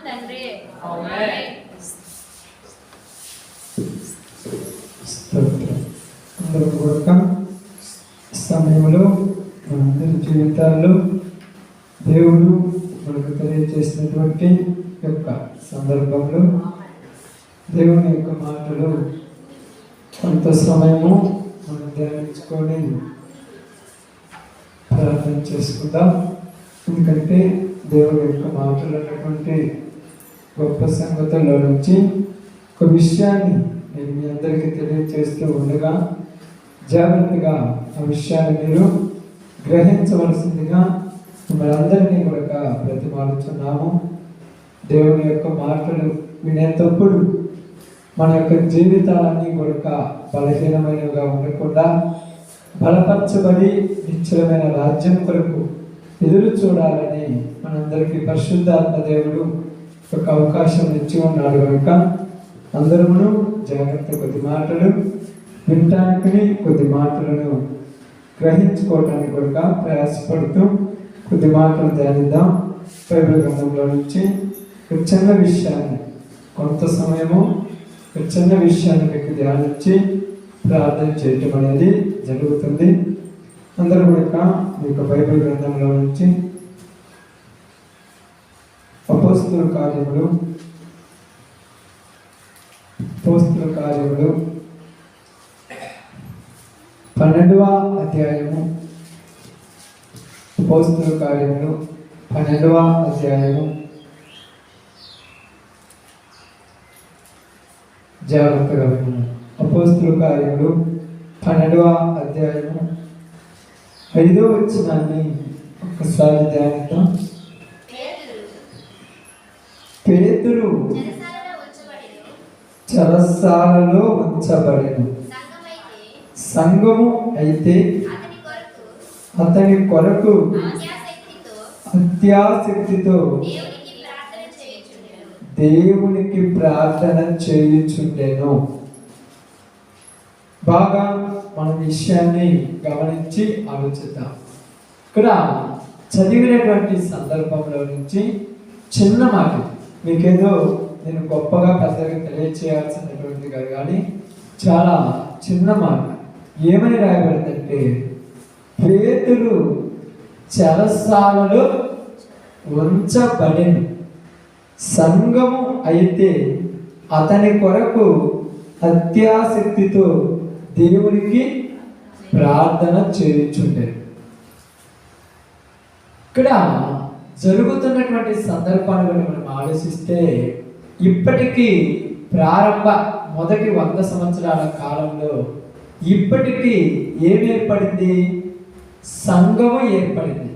తండ్రి. అందరూ కూడా సమయంలో మనందరి జీవితాల్లో దేవుడు మనకు తెలియజేసినటువంటి యొక్క సందర్భంలో దేవుని యొక్క మాటలు కొంత సమయము మనం ధ్యానించుకొని ప్రార్థన చేసుకుందాం. ఎందుకంటే దేవుని యొక్క మాటలు అన్నటువంటి గొప్ప సంగతుల్లో నుంచి ఒక విషయాన్ని నేను మీ అందరికీ తెలియజేస్తూ ఉండగా జాగ్రత్తగా ఆ విషయాన్ని మీరు గ్రహించవలసిందిగా మిమ్మల్ని అందరినీ కూడా ప్రతిమాలుచున్నాము. దేవుని యొక్క మాటలు వినేటప్పుడు మన యొక్క జీవితాలన్నీ కూడా బలహీనమైనవిగా ఉండకుండా బలపరచబడి నిశ్చలమైన రాజ్యం కొరకు ఎదురు చూడాలని మనందరికీ పరిశుద్ధాత్మ దేవుడు ఒక అవకాశం ఇచ్చి ఉన్నాడు కనుక అందరూ జాగ్రత్త కొద్ది మాటలు వినటానికి కొద్ది మాటలను గ్రహించుకోవటానికి కూడా ప్రయాసపడుతూ కొద్ది మాటలు ధ్యానిద్దాం. బైబిల్ గ్రంథంలో నుంచి ఒక చిన్న విషయాన్ని కొంత సమయము ఒక చిన్న విషయాన్ని మీకు ధ్యానించి ప్రార్థన చేయటం అనేది జరుగుతుంది. అందరూ కూడా మీ యొక్క బైబిల్ గ్రంథంలో నుంచి అపోస్తలుల కార్యములు 12వ అధ్యాయము అపోస్తలుల కార్యములు 12వ అధ్యాయము జాగ్రత్తగా విన్నాను. అపోస్తలుల కార్యములు 12వ అధ్యాయము 5వ వచనాన్ని ఒక్కసారి ధ్యానిద్దాం. పేతురు చెరసాలలో ఉంచబడెను. సంఘము అయితే అతని కొరకు అత్యాసక్తితో దేవునికి ప్రార్థన చేయుచుండెను. బాగా మన విషయాన్ని గమనించి ఆలోచిద్దాం. ఇక్కడ చదివినటువంటి సందర్భంలో నుంచి చిన్న మాట, మీకేదో నేను గొప్పగా పెద్దగా తెలియచేయాల్సినటువంటిది కాదు, కానీ చాలా చిన్న మాట. ఏమని రాయబడిందంటే పేతురు చెరసాలలో ఉంచబడెను. సంఘము అయితే అతని కొరకు అత్యాసక్తితో దేవునికి ప్రార్థన చేయుచుండెను. ఇక్కడ జరుగుతున్నటువంటి సందర్భాన్ని మనం ఆలోచిస్తే ఇప్పటికీ ప్రారంభ మొదటి 100 సంవత్సరాల కాలంలో ఇప్పటికీ ఏమి ఏర్పడింది? సంఘము ఏర్పడింది.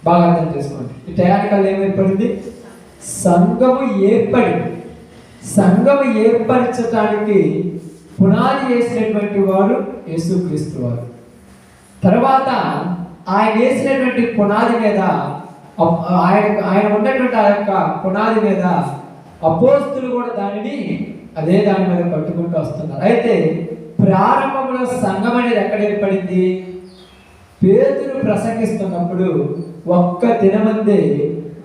బాగా అర్థం చేసుకోండి. ఈ టయానికల్ ఏమి ఏర్పడింది? సంఘము ఏర్పడింది. సంఘము ఏర్పరచడానికి పునాది వేసినటువంటి వాడు యేసుక్రీస్తు వారు. తర్వాత ఆయన వేసినటువంటి పునాది మీద ఆయన ఉన్నటువంటి ఆ యొక్క పునాది మీద అపోస్తులు కూడా దాని మీద కట్టుకుంటూ వస్తున్నారు. అయితే ప్రారంభంలో సంఘం అనేది ఎక్కడ ఏర్పడింది? పేతురు ప్రసంగిస్తున్నప్పుడు ఒక్క దినమందే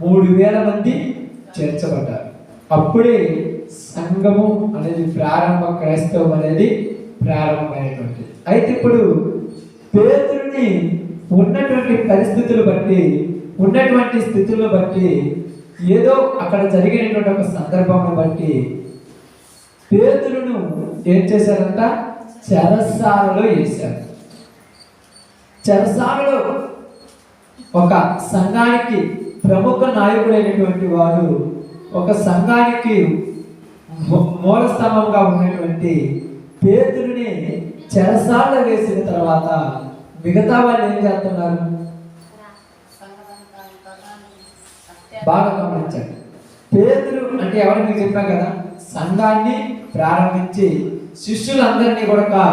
3000 మంది చేర్చబడ్డారు. అప్పుడే సంఘము అనేది క్రైస్తవం అనేది ప్రారంభమైనటువంటిది. అయితే ఇప్పుడు పేతురుని ఉన్నటువంటి పరిస్థితులు బట్టి, ఉన్నటువంటి స్థితులను బట్టి, ఏదో అక్కడ జరిగినటువంటి ఒక సందర్భాన్ని బట్టి పేతురును ఏం చేశారంట? చెరసాలలో వేశారు. చెరసాలలో ఒక సంఘానికి ప్రముఖ నాయకుడైనటువంటి వాడు, ఒక సంఘానికి మూల స్తంభంగా ఉన్నటువంటి పేతురుని చెరసాలలో వేసిన తర్వాత మిగతా వాళ్ళు ఏం చేస్తున్నారు? బాగా గమనించండి. పేతురు అంటే ఎవరు మీకు చెప్పా కదా, సంఘాన్ని ప్రారంభించి శిష్యులందరినీ కూడా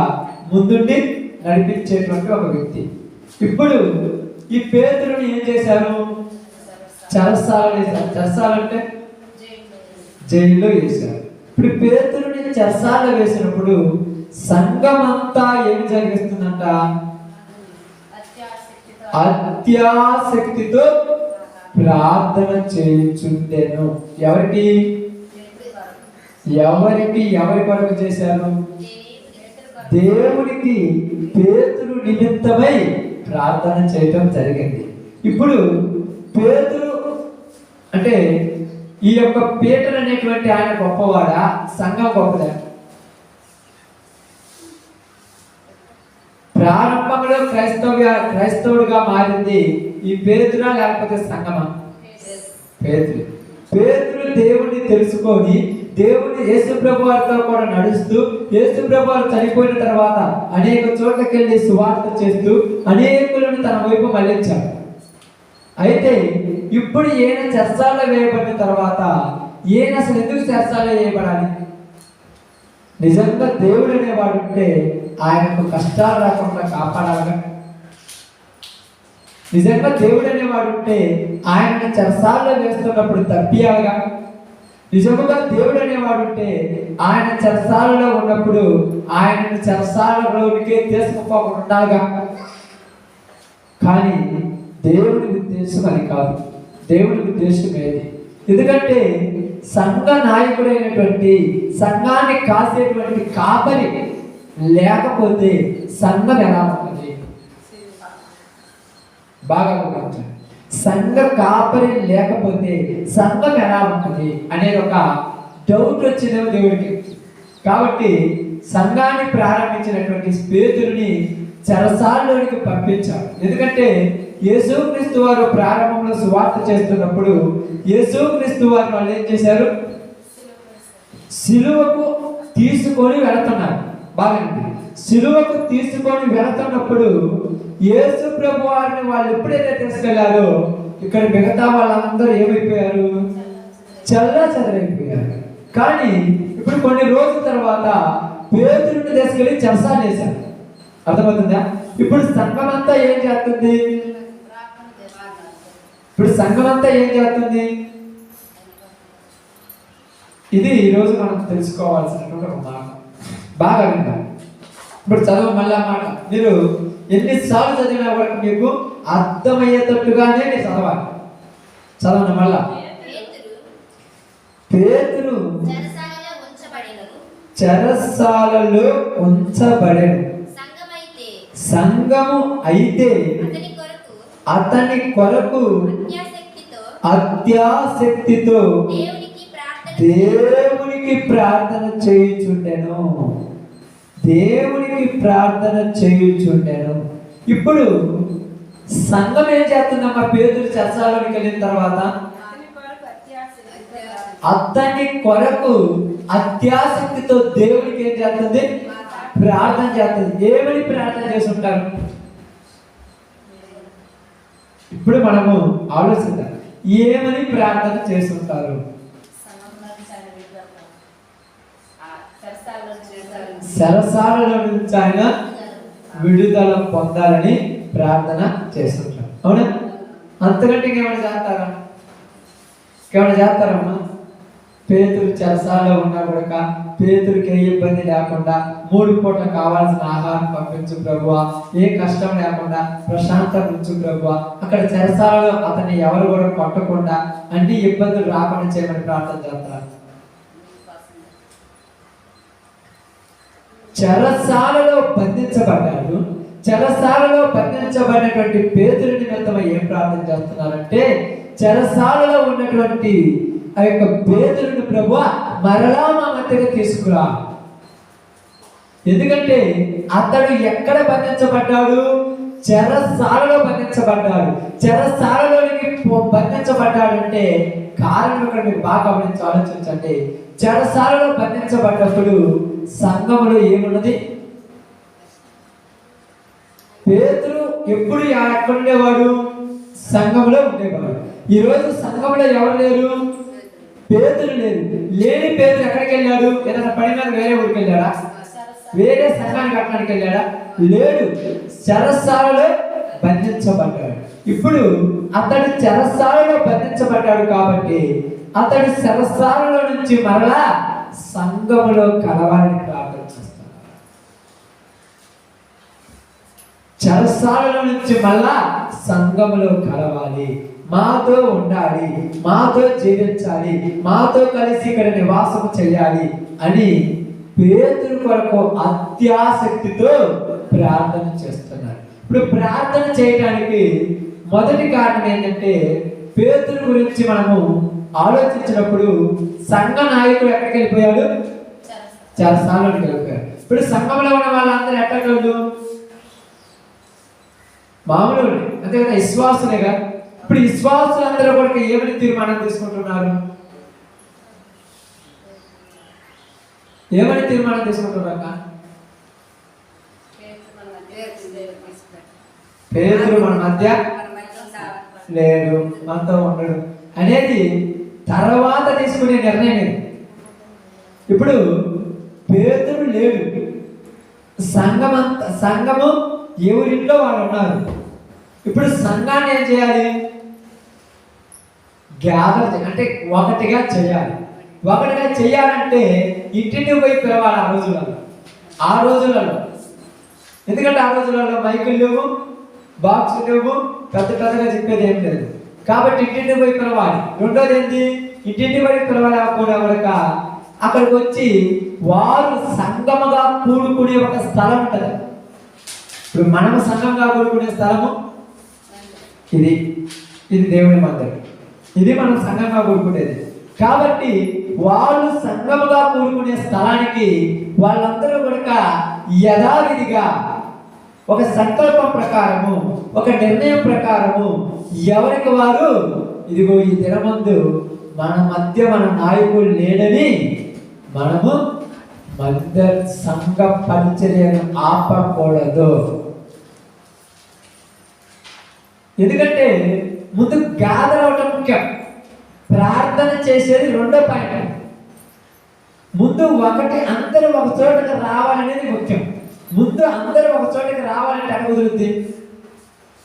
ముందుండి నడిపించేటువంటి ఒక వ్యక్తి. ఇప్పుడు ఈ పేతురుని ఏం చేశారు? చెరసాలలో వేశారు. చెరసాలంటే జైల్లో వేశారు. ఇప్పుడు పేతురుని చెరసాలలో వేసినప్పుడు సంఘమంతా ఏం జరిగిస్తుందంట? అత్యాసక్తితో ప్రార్థన చేయుచుండెను. ఎవరికి ఎవరి కొరకు చేశారు? దేవునికి పేతురు నిమిత్తమై ప్రార్థన చేయటం జరిగింది. ఇప్పుడు పేతురు అంటే ఈ యొక్క పీటర్ అనేటువంటి ఆయన గొప్పవాడా, సంఘం గొప్పదా? ప్రారంభంలో క్రైస్తవుడిగా మారింది ఈ పేతురా లేకపోతే సంఘమా? పేతురు దేవుణ్ణి తెలుసుకొని దేవుని యేసు ప్రభు వారితో కూడా నడుస్తూ, యేసు ప్రభు వారు చనిపోయిన తర్వాత అనేక చోట్లకి వెళ్ళి సువార్త చేస్తూ అనేకులను తన వైపు మళ్ళించాడు. అయితే ఇప్పుడు ఈయన చెరసాలలో వేయబడిన తర్వాత ఈయన అసలు ఎందుకు చెరసాలలో వేయబడాలి? నిజంగా దేవుడు అనేవాడు ఉంటే ఆయనకు కష్టాలు రాకుండా కాపాడాలి. నిజంగా దేవుడు అనేవాడు ఉంటే ఆయనను చెరసాలలో వేస్తున్నప్పుడు తప్పియాలిగా. నిజముగా దేవుడు అనేవాడు ఉంటే ఆయన చెరసాలలో ఉన్నప్పుడు ఆయనను చెరసాలలోనికే తీసుకుపోకుండా ఉండాలిగా. కానీ దేవుడి ఉద్దేశం అది కాదు. దేవుడి ఉద్దేశం ఏది? ఎందుకంటే సంఘ నాయకుడైనటువంటి, సంఘాన్ని కాసేటువంటి కాపరి లేకపోతే సంఘం ఎలా ఉంటుంది? బాగా గమనించండి. సంఘ కాపరి లేకపోతే సంఘం ఎలా ఉంటుంది అనేది ఒక డౌట్ వచ్చిందేమో దేవుడికి. కాబట్టి సంఘాన్ని ప్రారంభించినటువంటి పేతురుని చెరసాలలోనికి పంపించాడు. ఎందుకంటే యేసుక్రీస్తు వారు ప్రారంభంలో సువార్త చేస్తున్నప్పుడు యేసుక్రీస్తు వారు వాళ్ళు ఏం చేశారు? సిలువకు తీసుకొని వెళుతున్నారు. బాగుంది. సిలువకు తీసుకొని వెళుతున్నప్పుడు యేసు ప్రభు వారిని వాళ్ళు ఎప్పుడైతే తీసుకెళ్లారో ఇక్కడ మిగతా వాళ్ళందరూ ఏమైపోయారు? చెల్లాచెదరైపోయారు. కానీ ఇప్పుడు కొన్ని రోజుల తర్వాత పేతురుని తీసుకెళ్లి చెరసాల వేశారు. అర్థమవుతుందా? ఇప్పుడు సంఘం అంతా ఏం చేస్తుంది? ఇది ఈరోజు మనం తెలుసుకోవాల్సినటువంటి ఒక మాట. బాగా వింటాం. ఇప్పుడు చదువు మళ్ళా మాట. మీరు ఎన్నిసార్లు చదివినా కూడా మీకు అర్థమయ్యేటట్టుగానే మీరు చదవాలి. చదవండి మళ్ళా. పేతురు చెరసాలలో ఉంచబడెను. సంఘము అయితే అతని కొరకు అత్యాసక్తితో దేవునికి ప్రార్థన చేయుచుండెను. ఇప్పుడు సంఘం ఏం చేస్తుందమ్మా? పేతురు చెరసాలలోకి వెళ్ళిన తర్వాత అతని కొరకు అత్యాసక్తితో దేవునికి ఏం చేస్తుంది? ప్రార్థన చేస్తుంది. ఏమని ప్రార్థన చేస్తుంటారు? ఇప్పుడు మనము ఆలోచిద్దాం. ఏమని ప్రార్థన చేస్తుంటారు? చెరసాలలో నుంచి ఆయన విడుదల పొందాలని ప్రార్థన చేస్తుంటారు. అవునా? అంతకంటే ఇంకేమైనా చేస్తారమ్మా? పేతురు చెరసాలలో ఉన్నా కూడా పేతురికి ఏ ఇబ్బంది లేకుండా 3 పూటలు కావాల్సిన ఆహారం పంపించు ప్రభువా, ఏ కష్టం లేకుండా ప్రశాంతం ఉంచు ప్రభువా. అక్కడ చెరసాలలో అతన్ని ఎవరు కూడా కొట్టకుండా అన్ని ఇబ్బందులు రాకుండా చేయమని ప్రార్థన చేస్తారు. చెరసాలలో బంధించబడ్డాడు. చెరసాలలో బంధించబడినటువంటి పేతురు నిమిత్తం ఏం ప్రార్థన చేస్తున్నారంటే, చెరసాలలో ఉన్నటువంటి ఆ యొక్క పేతురుని ప్రభువా మరలా మా మధ్యకి తీసుకురా. ఎందుకంటే అతడు ఎక్కడ బంధించబడ్డాడు? చెరసాలలో బంధించబడ్డాడు. చెరసాలలోనికి బంధించబడ్డాడు అంటే కారణం ఇక్కడ మీరు బాగా గమనించి ఆలోచించండి. చెరసాలలో బంధించబడ్డప్పుడు సంఘములో ఏమున్నది? పేతురు ఎప్పుడు ఎక్కడ ఉండేవాడు? సంఘంలో ఉండేవాడు. ఈరోజు సంఘంలో ఎవరు లేరు? పేతురు లేరు. లేని పేతురు ఎక్కడికి వెళ్ళాడు? ఏదైనా పని మీద వేరే ఊరికి వెళ్ళాడా? వేరే సంఘానికి కట్టడానికి వెళ్ళాడా? లేడు. చెరసాలలో బంధించబడ్డాడు. ఇప్పుడు అతడు చెరసాలలో బంధించబడ్డాడు కాబట్టి అతడు చెరసాలలో నుంచి మరలా సంఘములో కలవాలని ప్రార్థన చేస్తాడు. చెరసాలలో నుంచి మళ్ళా సంఘములో కలవాలి, మాతో ఉండాలి, మాతో జీవించాలి, మాతో కలిసి ఇక్కడ నివాసం చేయాలి అని పేతురు కొరకు అత్యాసక్తితో ప్రార్థన చేస్తున్నారు. ఇప్పుడు ప్రార్థన చేయడానికి మొదటి కారణం ఏంటంటే, పేతురు గురించి మనము ఆలోచించినప్పుడు సంఘ నాయకుడు ఎక్కడికి వెళ్ళిపోయాడు? చాలా స్థానానికి వెళ్ళిపోయాడు. ఇప్పుడు సంఘంలో ఉన్న వాళ్ళందరూ ఎక్కడోళ్ళు? మామూలు అంతే కదా, విశ్వాసులేగా. ఇప్పుడు విశ్వాసులందరూ కూడా ఏమని తీర్మానం తీసుకుంటున్నారు? ఏమని తీర్మానం తీసుకుంటున్నాక? పేతురు మన మధ్య లేడు, మనతో ఉండడు అనేది తర్వాత తీసుకునే నిర్ణయం. ఇప్పుడు పేతురు లేడు, సంఘము ఎవరింట్లో వాళ్ళు ఉన్నారు. ఇప్పుడు సంఘాన్ని ఏం చేయాలి? గ్యాదర్, అంటే ఒకటిగా చేయాలి. ఒకటిగా చేయాలంటే ఇంటింటికి పోయి పిలవాలి ఆ రోజులలో. ఎందుకంటే ఆ రోజులలో మైకులు లేవు, బాక్స్ లేవు, పెద్దగా చెప్పేది ఏం లేదు. కాబట్టి ఇంటింటికి పోయి పిలవాలి. రెండోది ఏంటి? ఇంటింటికి పోయి పిలవలేకపోవడం అక్కడికి వచ్చి వారు సంఘముగా కూడుకునే ఒక స్థలం ఉంటుంది. ఇప్పుడు మనము సంఘంగా కూడుకునే స్థలము ఇది దేవుని మందిరం. ఇది మనం సంఘంగా కూడుకునేది. కాబట్టి వాళ్ళు సంఘముగా కూడుకునే స్థలానికి వాళ్ళందరూ కూడా యథావిధిగా ఒక సంకల్పం ప్రకారము, ఒక నిర్ణయం ప్రకారము ఎవరికి వారు, ఇదిగో ఈ దినమందు మన మధ్య మన నాయకులు లేడని మనము మధ్య సంఘ పరిచర్యను ఆపకూడదు. ఎందుకంటే ముందు గ్యాదర్ అవటం ముఖ్యం. ప్రార్థన చేసేది రెండో పాయింట్. ముందు అందరూ ఒక చోటకి రావాలనేది ముఖ్యం. ముందు అందరూ ఒక చోటకి రావాలంటే అక్కడ కుదురుద్ది.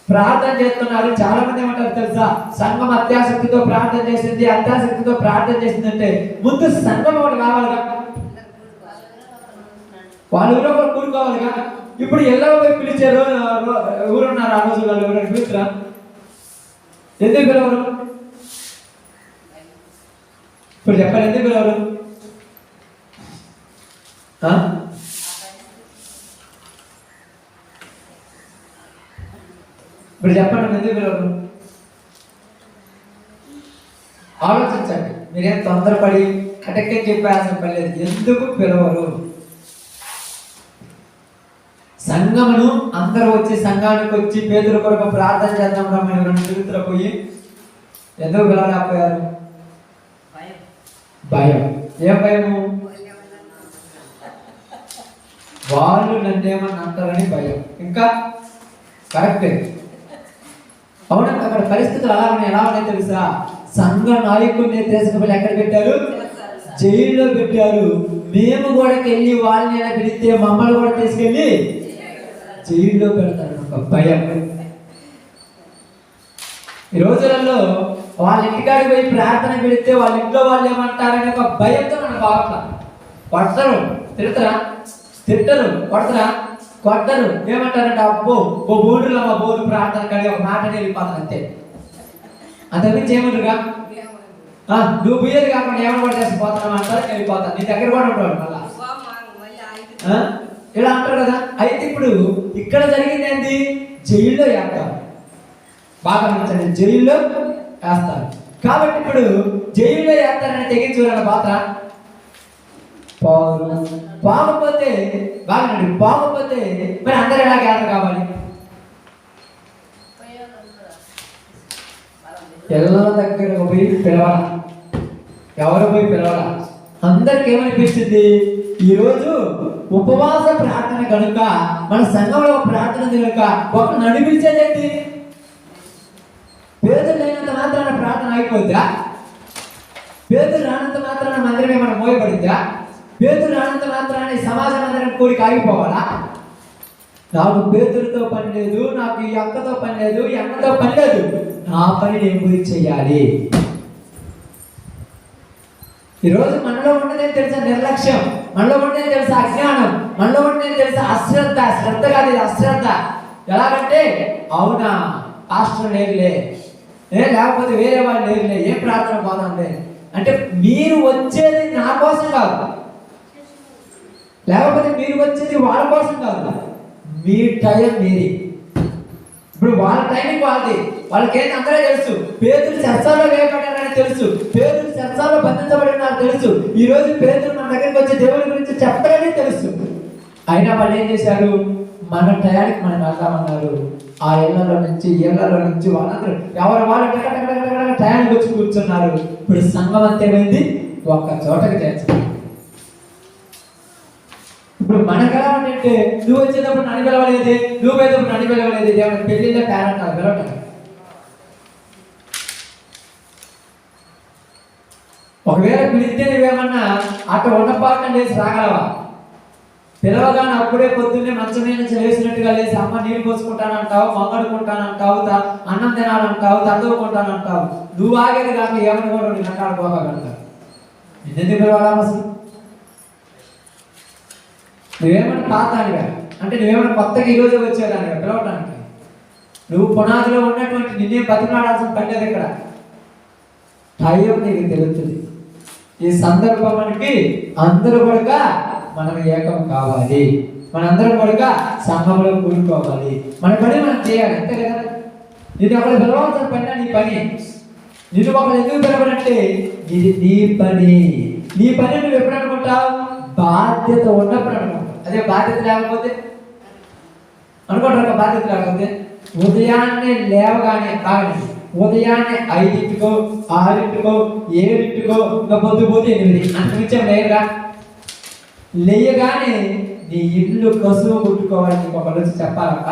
ప్రార్థన చేస్తున్నారు, చాలా మంది ఏమంటారు తెలుసా? సంఘం అత్యాసక్తితో ప్రార్థన చేసింది, అత్యాసక్తితో ప్రార్థన చేసిందంటే ముందు సంఘం ఒకటి కావాలిగా, వాళ్ళ ఊళ్ళో కూడా కూడుకోవాలిగా. ఇప్పుడు ఎలా పోయి పిలిచారు? ఊరున్నారు ఆ రోజుల్లో, ఎవరైనా పిలుచురా? ఎందుకు పిలవరు? ఇప్పుడు చెప్పాలి, ఎందుకు పిలవరు? ఇప్పుడు చెప్పండి, ఎందుకు పిలవరు? ఆలోచించండి. మీరేం తొందరపడి కటక్కని చెప్పాల్సిన పని లేదు. ఎందుకు పిలవరు? సంఘమును అందరూ వచ్చి సంఘానికి వచ్చి పేదల కొరకు ప్రార్థన చేద్దాం రమ్మని రెండు చరిత్ర పోయి ఎందుకు పిలవలేకపోయారు? భయం. ఏం భయము? వాళ్ళు నన్నేమని అంటారని భయం. ఇంకా కరెక్టే, అవునా? అక్కడ పరిస్థితులు ఎలా ఉన్నాయి తెలుసా? సంఘ నాయకుడిని తీసుకుని ఎక్కడ పెట్టారు? జైల్లో పెట్టారు. మేము కూడా వెళ్ళి వాళ్ళని ఎలా పిలిస్తే మమ్మల్ని కూడా తీసుకెళ్ళి జైల్లో పెడతారు. ఒక భయం. ఈ రోజులలో వాళ్ళ ఇంటికాడికి పోయి ప్రార్థన పెడితే వాళ్ళ ఇంట్లో వాళ్ళు ఏమంటారని ఒక భయంతో మన బాగా కొడతారు, తిట్టరు, కొట్టరు. ఏమంటారంటే అబ్బో ఓ బోర్డులో మా బోర్డు ప్రార్థన కాడి ఒక మాట వెళ్ళిపోతాను అంతే. అంతకుమించి ఏమంటారుగా? నువ్వు పోయేది కాకుండా ఏమైనా కూడా చేసి పోతాను అంటారు, వెళ్ళిపోతాను. నీ దగ్గర కూడా ఉంటాడు మళ్ళా ఇలా అంటారు కదా. అయితే ఇప్పుడు ఇక్కడ జరిగింది ఏంటి? జైల్లో వేస్తారు. బాగా నచ్చండి, జైల్లో వేస్తారు. కాబట్టి ఇప్పుడు జైల్లో వేస్తారని తెగించుకున్న పాత్ర బాగపోతే బాగపోతే మరి అందరు ఎలా గ్యాదర్ కావాలి? పిల్లల దగ్గర పోయి పిలవాల. ఎవరు పోయి పిలవాల? అందరికి ఏమనిపిస్తుంది? ఈరోజు ఉపవాస ప్రార్థన కనుక, మన సంఘంలో ప్రార్థన కనుక ఒక నడిపించేదేంటి? పేదలు లేనంత మాత్రాన ప్రార్థన అయిపోద్దా? పేదలు రానంత మాత్రాన మందిరం ఏమైనా మోయబడిద్దా? పేదలు రానంత మాత్రాన్ని సమాజ మందిరం కోరిక ఆగిపోవాలా? నాకు పేదలతో పని లేదు, నాకు ఈ అక్కతో పని లేదు, ఈ అన్నతో పని లేదు, నా పని నేను పోయి చెయ్యాలి. ఈరోజు మనలో ఉన్నదే తెలుసా నిర్లక్ష్యం, మనలో ఉన్నదే తెలుసా అజ్ఞానం, మనలో ఉన్నదే తెలుసా శ్రద్ధ కాదు, ఇది అశ్రద్ధ. ఎలాగంటే అవునా పాస్టర్ లేరులే, లేకపోతే వేరే వాళ్ళు లేరులే, ఏం ప్రార్థన పోదాంలే అంటే మీరు వచ్చేది నా కోసం కాదు, లేకపోతే మీరు వచ్చేది వాళ్ళ కోసం కాదు. మీ టైం మీది. ఇప్పుడు వాళ్ళ టైమింగ్ వాళ్ళది. వాళ్ళకేంటి అందరూ తెలుసు. పేతురు చర్చాలో వేయబడ్డారని తెలుసు, పేతురు చర్చాలో బంధించబడినారు తెలుసు, ఈ రోజు పేతురు మన దగ్గరికి వచ్చి దేవుడి గురించి చెప్పాలని తెలుసు. అయినా వాళ్ళు ఏం చేశారు? మన టయానికి మనం వెళ్తామన్నారు. ఆ ఇళ్లలో నుంచి వాళ్ళందరూ ఎవరు వాళ్ళు టయానికి వచ్చి కూర్చున్నారు. ఇప్పుడు సంఘం అంతేమైంది, ఒక్క చోటకి చేర్చారు. ఇప్పుడు మనకు ఎలా ఉంటే నువ్వు వచ్చేటప్పుడు నన్ను పిలవలేదు, నువ్వు పోయేటప్పుడు నన్ను పిలవలేదు, ఏమైనా పెళ్లిలో పేరెంట్ నాకు పిలవటం. ఒకవేళ పిలిస్తే నువ్వేమన్నా అక్కడ ఉన్న పాటను లేచి రాగలవా? పిలవగానే అప్పుడే పొద్దున్నే మంచం మీద నుంచి లేచినట్టుగా లేచి అమ్మ నీళ్ళు పోసుకుంటానంటావు, మంగడుకుంటానంటావు, అన్నం తినాలంటావు, తద్దుకుంటానంటావు. నువ్వు ఆగేది కాక ఏమని కూడా నేను అట్టాడుకోగలుగుతావు. నిన్నెందుకు పిలవాలా అసలు? నువ్వేమన్నా పాతానిగా అంటే నువ్వేమన్నా కొత్తగా ఈరోజు వచ్చేదానిగా పిలవటానికి? నువ్వు పునాదిలో ఉన్నటువంటి నిన్నే బతిమాడాల్సిన పని లేదు. ఇక్కడ టైం నీకు తెలుస్తుంది. ఈ సందర్భం మనకి అందరూ కూడా మనం ఏకం కావాలి, మనందరం కూడా సంఘంలో కూడుకోవాలి, మన పని మనం చేయాలి, అంతే కదా. నేను ఒకరు పిలవాల్సిన పని నీ పని. నిన్ను ఒకరు ఎందుకు పిలవనంటే ఇది నీ పని. నీ పని నువ్వు ఎప్పుడు అనుకుంటావు? బాధ్యత ఉన్నప్పుడు అనుకుంటావు. అదే బాధ్యత లేకపోతే అనుకుంటారు. బాధ్యత లేకపోతే ఉదయాన్నే లేవగానే కావాలి, ఉదయాన్నే 5ంటికో 6ంటికో 7ంటికో ఇంకా పొద్దుపోతే 8 అంతమించే లేరుగా. లేయగానే నీ ఇల్లు కసువు కుట్టుకోవాలి. నీకు ఒక రోజు చెప్పాలక్క,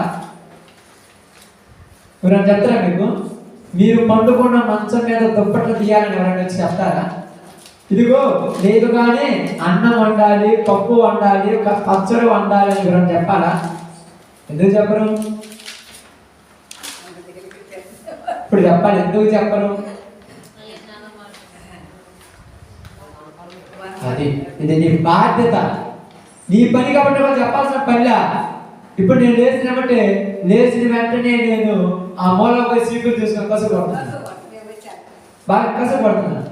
ఎవరైనా చెప్తారా మీకు? మీరు పండుకున్న మంచం మీద దుప్పట్లు తీయాలని ఎవరైనా వచ్చి చెప్తారా? ఇదిగో లేదుగానే అన్నం వండాలి, పప్పు వండాలి, పచ్చడి వండాలి అని ఎవరైనా చెప్పాలా? ఎందుకు చెప్పరు? ఇప్పుడు చెప్పాలి, ఎందుకు చెప్పరు? అది ఇది నీ బాధ్యత, నీ పని కాబట్టి వాళ్ళు చెప్పాల్సిన పనిలా. ఇప్పుడు నేను లేచిన వెంటనే నేను ఆ మూలలో పోయి సీకులు తీసుకొని కసుపడుతున్నాను, బాగా కసుపడుతున్నాను.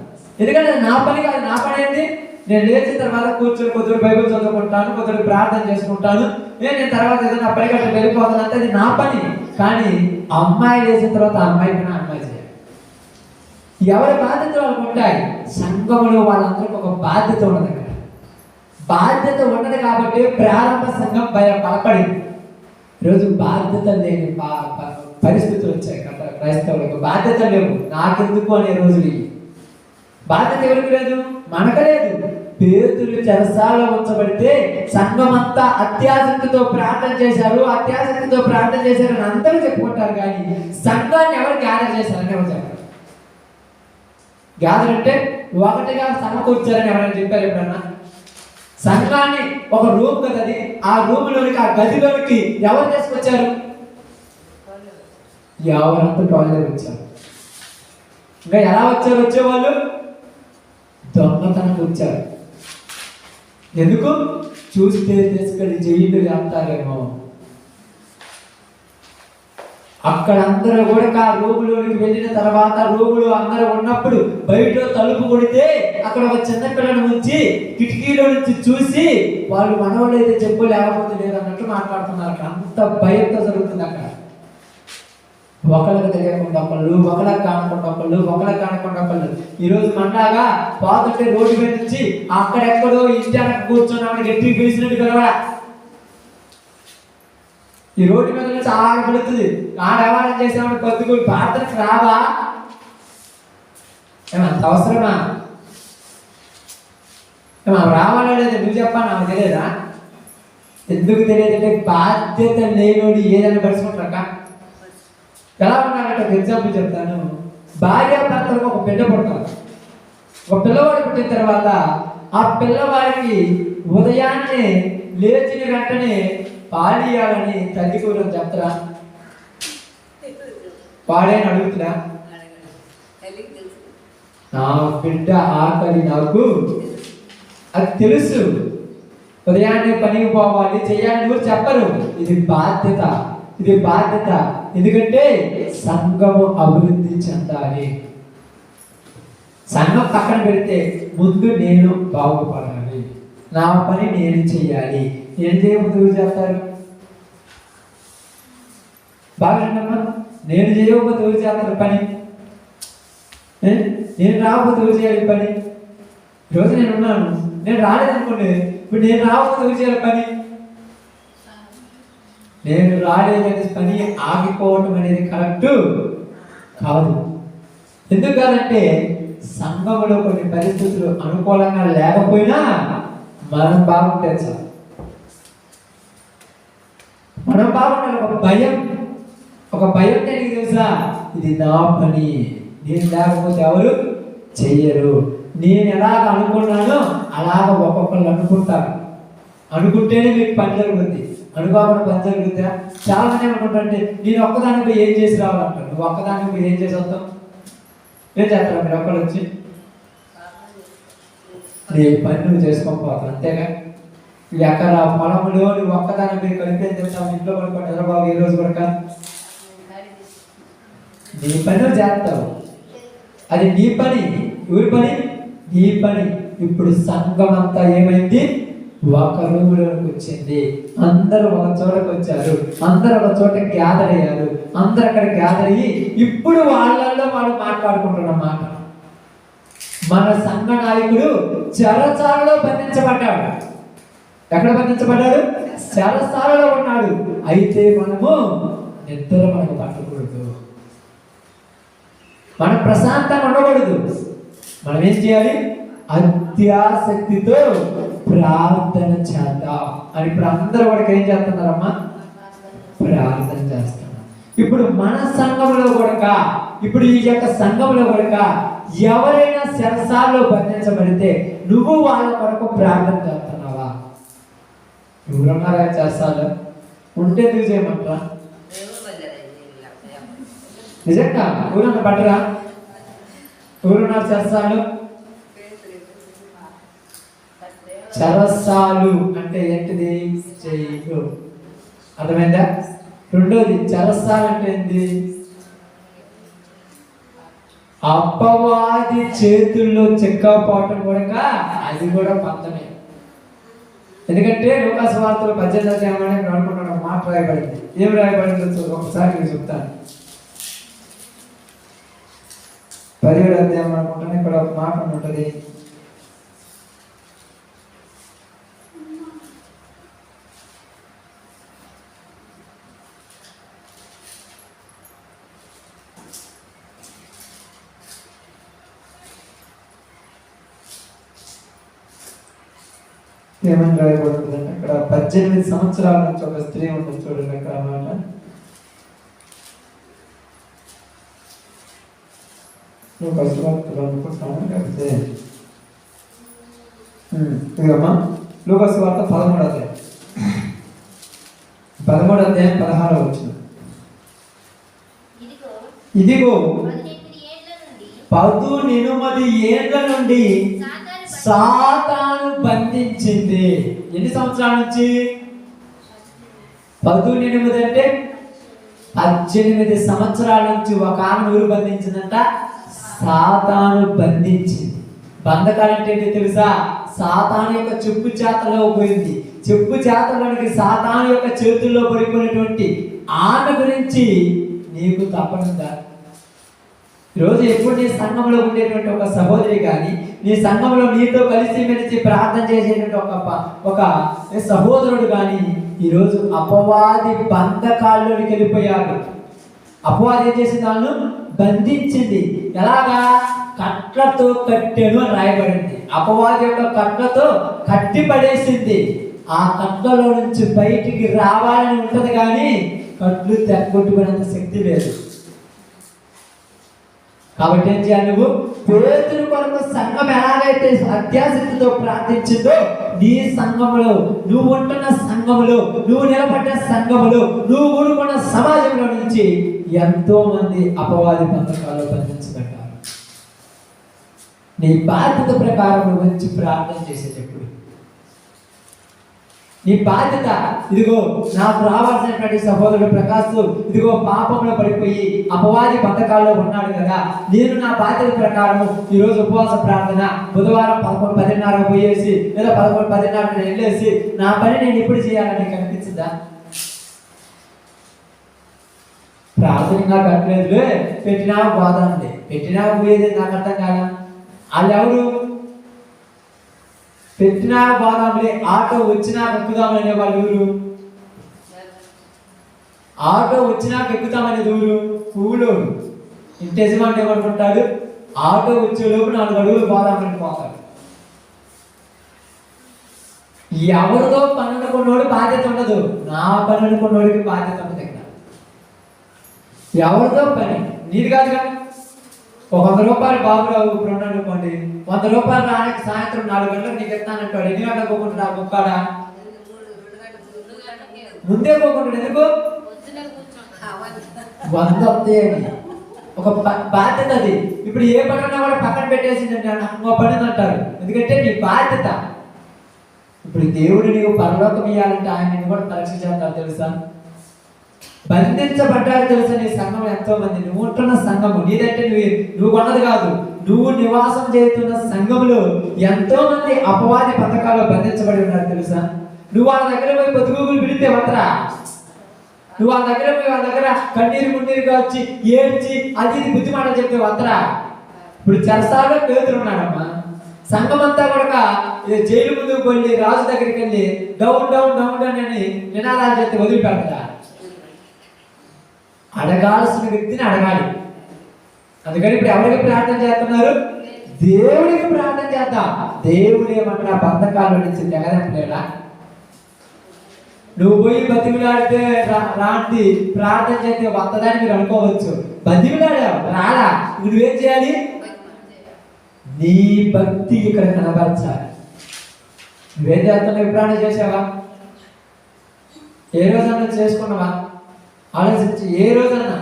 ఎందుకంటే నా పని కాదు. నా పని ఏంటి? నేను లేచిన తర్వాత కూర్చొని కొద్దిగా బైబిల్ చదువుకుంటాను, కొద్దిగా ప్రార్థన చేసుకుంటాను, నేను తర్వాత ఏదైనా పైగట్ట వెళ్ళిపోతాను, అంతే. అది నా పని. కానీ అమ్మాయి లేచిన తర్వాత అమ్మాయి పని అమ్మాయి చేయాలి. ఎవరి బాధ్యత వాళ్ళకు ఉంటాయి. సంఘంలో వాళ్ళందరికీ ఒక బాధ్యత ఉన్నది. అక్కడ బాధ్యత ఉన్నది కాబట్టి ప్రారంభ సంఘం బలపడింది. ఈరోజు బాధ్యత లేని పరిస్థితులు వచ్చాయి. క్రైస్తవులకు బాధ్యత లేవు. నాకెందుకు అనే రోజులు. బాధ్యత ఎవరికి లేదు? మనకు లేదు. పేతురు చెరసాలలో ఉంచబడితే సంఘం అంతా అత్యాసక్తితో ప్రార్థన చేశారు అని అందరూ చెప్పుకుంటారు. కానీ సంఘాన్ని ఎవరు గ్యాదర్ చేశారని ఎవరు చెప్పారు? గ్యాదర్ అంటే ఒకటిగా సమకూర్చారని ఎవరైనా చెప్పారు ఎప్పుడన్నా? సంఘాన్ని ఒక రూమ్ కదా, అది ఆ రూమ్ లోనికి, ఆ గదిలోనికి ఎవరు తీసుకొచ్చారు? ఎవరంతా వాళ్ళే వచ్చారు. ఇంకా ఎలా వచ్చేవాళ్ళు? దొంగతనం వచ్చారు. ఎందుకు? చూస్తే తీసుకెళ్ళి జైలు వేస్తారేమో. అక్కడ అందరూ కూడా రూములోనికి వెళ్ళిన తర్వాత రూములో అందరూ ఉన్నప్పుడు బయట తలుపు కొడితే అక్కడ ఒక చిన్న పిల్లని ఉంచి కిటికీలో నుంచి చూసి వాళ్ళు మనవాళ్ళు అయితే చెప్పు లేకపోతే లేదన్నట్టు మాట్లాడుతున్నారు. అక్కడ అంత భయంతో జరుగుతుంది. అక్కడ ఒకళ్ళకి తెలియకుండా ఒకళ్ళు, ఒకళ్ళకి కానకుండా ఒకళ్ళు. ఈరోజు మనలాగా పోతుంటే రోడ్డు మీద నుంచి అక్కడెక్కడో ఇంటి అక్కడ కూర్చొని గట్టికి పిలిచినట్టు కలవా. ఈ రోడ్డు మీద నుంచి ఆడబడుతుంది. ఆడవారం చేసామని పొద్దుకు ప్రార్థనకు రావా? ఏమంత అవసరమా? రావాలా లేదా? నువ్వు చెప్పా, నాకు తెలియదా? ఎందుకు తెలియదంటే బాధ్యత లేనోడు ఏదైనా పడుచుకుంటారక్క. ఎలా ఉన్నారంటే ఒక ఎగ్జాంపుల్ చెప్తాను. భార్యాభర్తలకు ఒక బిడ్డ పుడతారు. ఒక పిల్లవాడు పుట్టిన తర్వాత ఆ పిల్లవాడికి ఉదయాన్నే లేచిన వెంటనే పాలియాలని తల్లి కూడా చెప్తారా? వాడేని అడుగుతున్నా? నా బిడ్డ ఆకలి నాకు అది తెలుసు. ఉదయాన్నే పనికి పోవాలి, చేయాలని కూడా చెప్పరు. ఇది బాధ్యత. ఎందుకంటే సంఘము అభివృద్ధి చెందాలి. సంఘం పక్కన పెడితే ముందు నేను బాగుపడాలి, నా పని నేను చెయ్యాలి. ఏం చేయకపోతే ఎవరు చేస్తారు? బాగా నేను చేయకపోతే ఎవరు చేస్తారు పని? నేను రాకపోతే ఎవరు చేయాలి పని? ఈరోజు నేను ఉన్నాను, నేను రాలేదనుకోండి, ఇప్పుడు నేను రాకపోతే ఎవరు చేయాలి పని? నేను రాలేదనే పని ఆగిపోవటం అనేది కరెక్ట్ కాదు. ఎందుకు కాదంటే సంఘంలో కొన్ని పరిస్థితులు అనుకూలంగా లేకపోయినా మనం బాగుంటే చాలు. మనం బాగుండాలి. ఒక భయం నీకు తెలుసా? ఇది నా పని, నేను లేకపోతే ఎవరు చెయ్యరు. నేను ఎలాగ అనుకున్నానో అలాగ ఒక్కొక్కళ్ళు అనుకుంటారు. అనుకుంటేనే మీకు పని జరుగుతుంది, అనుకోకుండా పని జరుగుతుందా? చాలా మంది ఏమనుకుంటారంటే నేను ఒక్కదానికి ఏం చేసి రావాలంటారు. నువ్వు ఒక్కదానికి ఏం చేసి వస్తావు? ఏం చేస్తావు? మీరు ఒక్కడు వచ్చి నీ పని నువ్వు చేసుకొని పోతావు, అంతేగా. ఎకరా పొలంలో నువ్వు ఒక్కదాని మీరు కలిపేది తింటావు, ఇంట్లో పడుకోండి ఎర్రబాబు ఏ రోజు పడక నీ పని నువ్వు చేస్తావు. అది నీ పని. ఎవరి పని? నీ పని. ఇప్పుడు సంఘం అంతా ఏమైంది? ఒక రూములోకి వచ్చింది. అందరూ ఒక చోటకు వచ్చారు, అందరూ ఒక చోట గ్యాదర్ అయ్యారు. అందరు అక్కడ గ్యాదర్ అయ్యి ఇప్పుడు వాళ్ళల్లో వాళ్ళు మాట్లాడుకుంటున్నమాట. మన సంఘ నాయకుడు చెరసాలలో బంధించబడ్డాడు. ఎక్కడ బంధించబడ్డాడు? చెరసాలలో ఉన్నాడు. అయితే మనము నిద్ర మనకు పట్టకూడదు, మనం ప్రశాంతంగా ఉండకూడదు. మనం ఏం చేయాలి? అత్యాసక్తితో ప్రార్థన చేద్దాం అని ఇప్పుడు అందరూ వాడికి ఏం చేస్తున్నారమ్మా? ప్రార్థన చేస్తున్నారు. ఇప్పుడు మన సంఘంలో కూడా, ఇప్పుడు ఈ యొక్క సంఘంలో కూడా ఎవరైనా శరసాల్లో బంధించబడితే నువ్వు వాళ్ళ కొరకు ప్రార్థన చేస్తున్నావా? ఎవరున్నారా చేస్తాను ఉంటే ఎందుకు చేయమంటారా? నిజంగా ఊరన్న పట్టరా? ఊరున్నారు చేస్తాను. చెరసాలు అంటే ఏంటిది? జైలు. అర్థమైందా? రెండోది చెరసాలు అంటే ఏంటి? అపవాది చేతుల్లో చిక్కపోవటం కూడా అది కూడా పంతమే. ఎందుకంటే లూకాసు వార్తలు 18వ అధ్యాయంలో అనుకుంటున్న మాట రాయబడింది. ఏం రాయబడిందో ఒకసారి నేను చెప్తాను. 17వ అధ్యాయం అనుకుంటాను, ఇక్కడ ఒక మాట ఉంటుంది. ఏమని రాయబడుతుందంటే ఇక్కడ 18 సంవత్సరాల నుంచి ఒక స్త్రీ ఉంటుంది. చూడండి అక్కడ అన్నమాట. నువ్వు కష్టపడుతున్నా అనుకుంటున్నాను కాకపోతే ఇదమ్మా లూకాసు వార్త 13వ అధ్యాయం 16వ వచనం. ఇదిగో 18 ఏళ్ల నుండి సాతాను బంధించింది. ఎన్ని సంవత్సరాల నుంచి? 18 అంటే 18 సంవత్సరాల నుంచి ఒక ఆమెను ఊరు బంధించిందంట. సాతాను బంధించింది. బంధకాలు అంటే ఏంటి తెలుసా? సాతాను యొక్క చెప్పు చేతలో పోయింది. చెప్పు చేతలోనికి సాతాను యొక్క చేతుల్లో పడిపోయినటువంటి ఆమె గురించి నీకు తప్పనుందా? ఈరోజు ఎప్పుడు నీ సంఘంలో ఉండేటువంటి ఒక సహోదరి కానీ, నీ సంఘంలో నీతో కలిసి మెలిసి ప్రార్థన చేసేటువంటి ఒక సహోదరుడు కానీ ఈరోజు అపవాది బంధకాల్లోకి వెళ్ళిపోయాడు. అపవాది ఏం చేసింది? దాన్ని బంధించింది. ఎలాగా? కట్లతో కట్టెను అని రాయబడింది. అపవాది యొక్క కట్లతో కట్టి పడేసింది. ఆ కట్లలో నుంచి బయటికి రావాలని ఉంటది కానీ కట్లు తెగొట్టుకునేంత శక్తి లేదు. కాబట్టి ఏం చేయాలి? నువ్వు పేతురు కొరకు సంఘం ఎలాగైతే అత్యాసక్తితో ప్రార్థించిందో నీ సంఘములో, నువ్వు ఉంటున్న సంఘములో, నువ్వు నిలబడ్డ సంఘములో, నువ్వు ఊరుకున్న సమాజంలో నుంచి ఎంతో మంది అపవాది బంధకాల్లో బంధించబడ్డారు. నీ బాధ్యత ప్రకారం మంచి ప్రార్థన చేసేటప్పుడు నీ బాధ్యత. ఇదిగో నాకు రావాల్సినటువంటి సహోదరుడు ప్రకాశ్ ఇదిగో పాపంలో పడిపోయి అపవాది పథకాల్లో ఉన్నాడు కదా, నేను నా బాధ్యత ప్రకారం ఈరోజు ఉపవాస ప్రార్థన బుధవారం 11:10 పోయేసి లేదా 11:10 వెళ్ళేసి నా పని నేను ఇప్పుడు చేయాలని కనిపించిందా? ప్రార్థనగా పెట్టలేదులే, పెట్టినా బాధండి, పెట్టినా పోయేది నాకు అర్థం కాదా? వాళ్ళు ఎవరు? పెట్టినా బాధంలే, ఆటో వచ్చినా ఎక్కుదామనే వాళ్ళు ఎవరు? ఆటో వచ్చినాక ఎక్కుతామనేది ఊరు కూలోడు. ఇంటి యజమాని ఏమనుకుంటాడు? ఆటో వచ్చేలోపు 4 అడుగులు పోదామని పోతాడు. ఎవరితో పని అనుకున్నోడు బాధ్యత ఉండదు, నా పని అనుకున్నోడికి బాధ్యత ఉండదు. ఇక్కడ ఎవరితో పని నీది కాదు కదా. ఒక 100 రూపాయలు బాబురావు ఇప్పుడు ఉన్నాడు అనుకోండి, 100 రూపాయలు రానికి సాయంత్రం 4 గంటలకు నీకు ఎత్తానంటాడు. ఎన్ని గంటలకు పోకుంటున్నా ముక్కాడా? ముందే పోకుంటాడు. ఎందుకు? 100 వస్తాయని ఒక బాధ్యత అది. ఇప్పుడు ఏ పని ఉన్నా కూడా పక్కన పెట్టేసిందంటే ఇంకో పని అంటారు, ఎందుకంటే నీ బాధ్యత. ఇప్పుడు దేవుడు నీవు పరలోకం ఇవ్వాలంటే ఆయన కూడా పరీక్ష చేస్తారు తెలుసా? బంధించబడ్డారు తెలుసా? నీ సంఘం ఎంతో మంది, నువ్వు ఉంటున్న సంఘము నీదంటే నువ్వు కొన్నది కాదు, నువ్వు నివాసం చేస్తున్న సంఘంలో ఎంతో మంది అపవాది పథకాల్లో బంధించబడి ఉన్నారు తెలుసా? నువ్వు వాళ్ళ దగ్గర పోయి పొద్దుగూగులు పిలితే వత్తరా? నువ్వు వాళ్ళ దగ్గర పోయి వాళ్ళ దగ్గర కన్నీరు మున్నీరుగా వచ్చి ఏడ్చి అది ఇది బుద్ధి మాట చెప్తే వత్తరా? ఇప్పుడు చెరసాలో పేతురు ఉన్నాడమ్మా, సంఘం అంతా కూడా జైలు ముందుకు వెళ్ళి రాజు దగ్గరికి వెళ్ళి డౌన్ డౌన్ డౌన్ డౌన్ అని నినాదాలు చేస్తే వదిలిపెడతా? అడగాల్సిన వ్యక్తిని అడగాలి. అందుకని ఇప్పుడు ఎవరికి ప్రార్థన చేస్తున్నారు? దేవుడికి ప్రార్థన చేద్దాం. దేవుడు ఏమన్నా బంధకాల నుంచి తెగదంపలేడా? నువ్వు పోయి బతిమిలాడితే రాంటి ప్రార్థన చేస్తే వస్తుందని మీరు అనుకోవచ్చు. బతిమిలాడావు రాలా, నువ్వేం చేయాలి? నీ భక్తి ఇక్కడ కనబరచాలి. నువ్వేం చేస్తున్నావు? ప్రార్థన చేసావా? ఏ రోజన్నా చేసుకున్నావా? ఆలోచించి ఏ రోజన్నా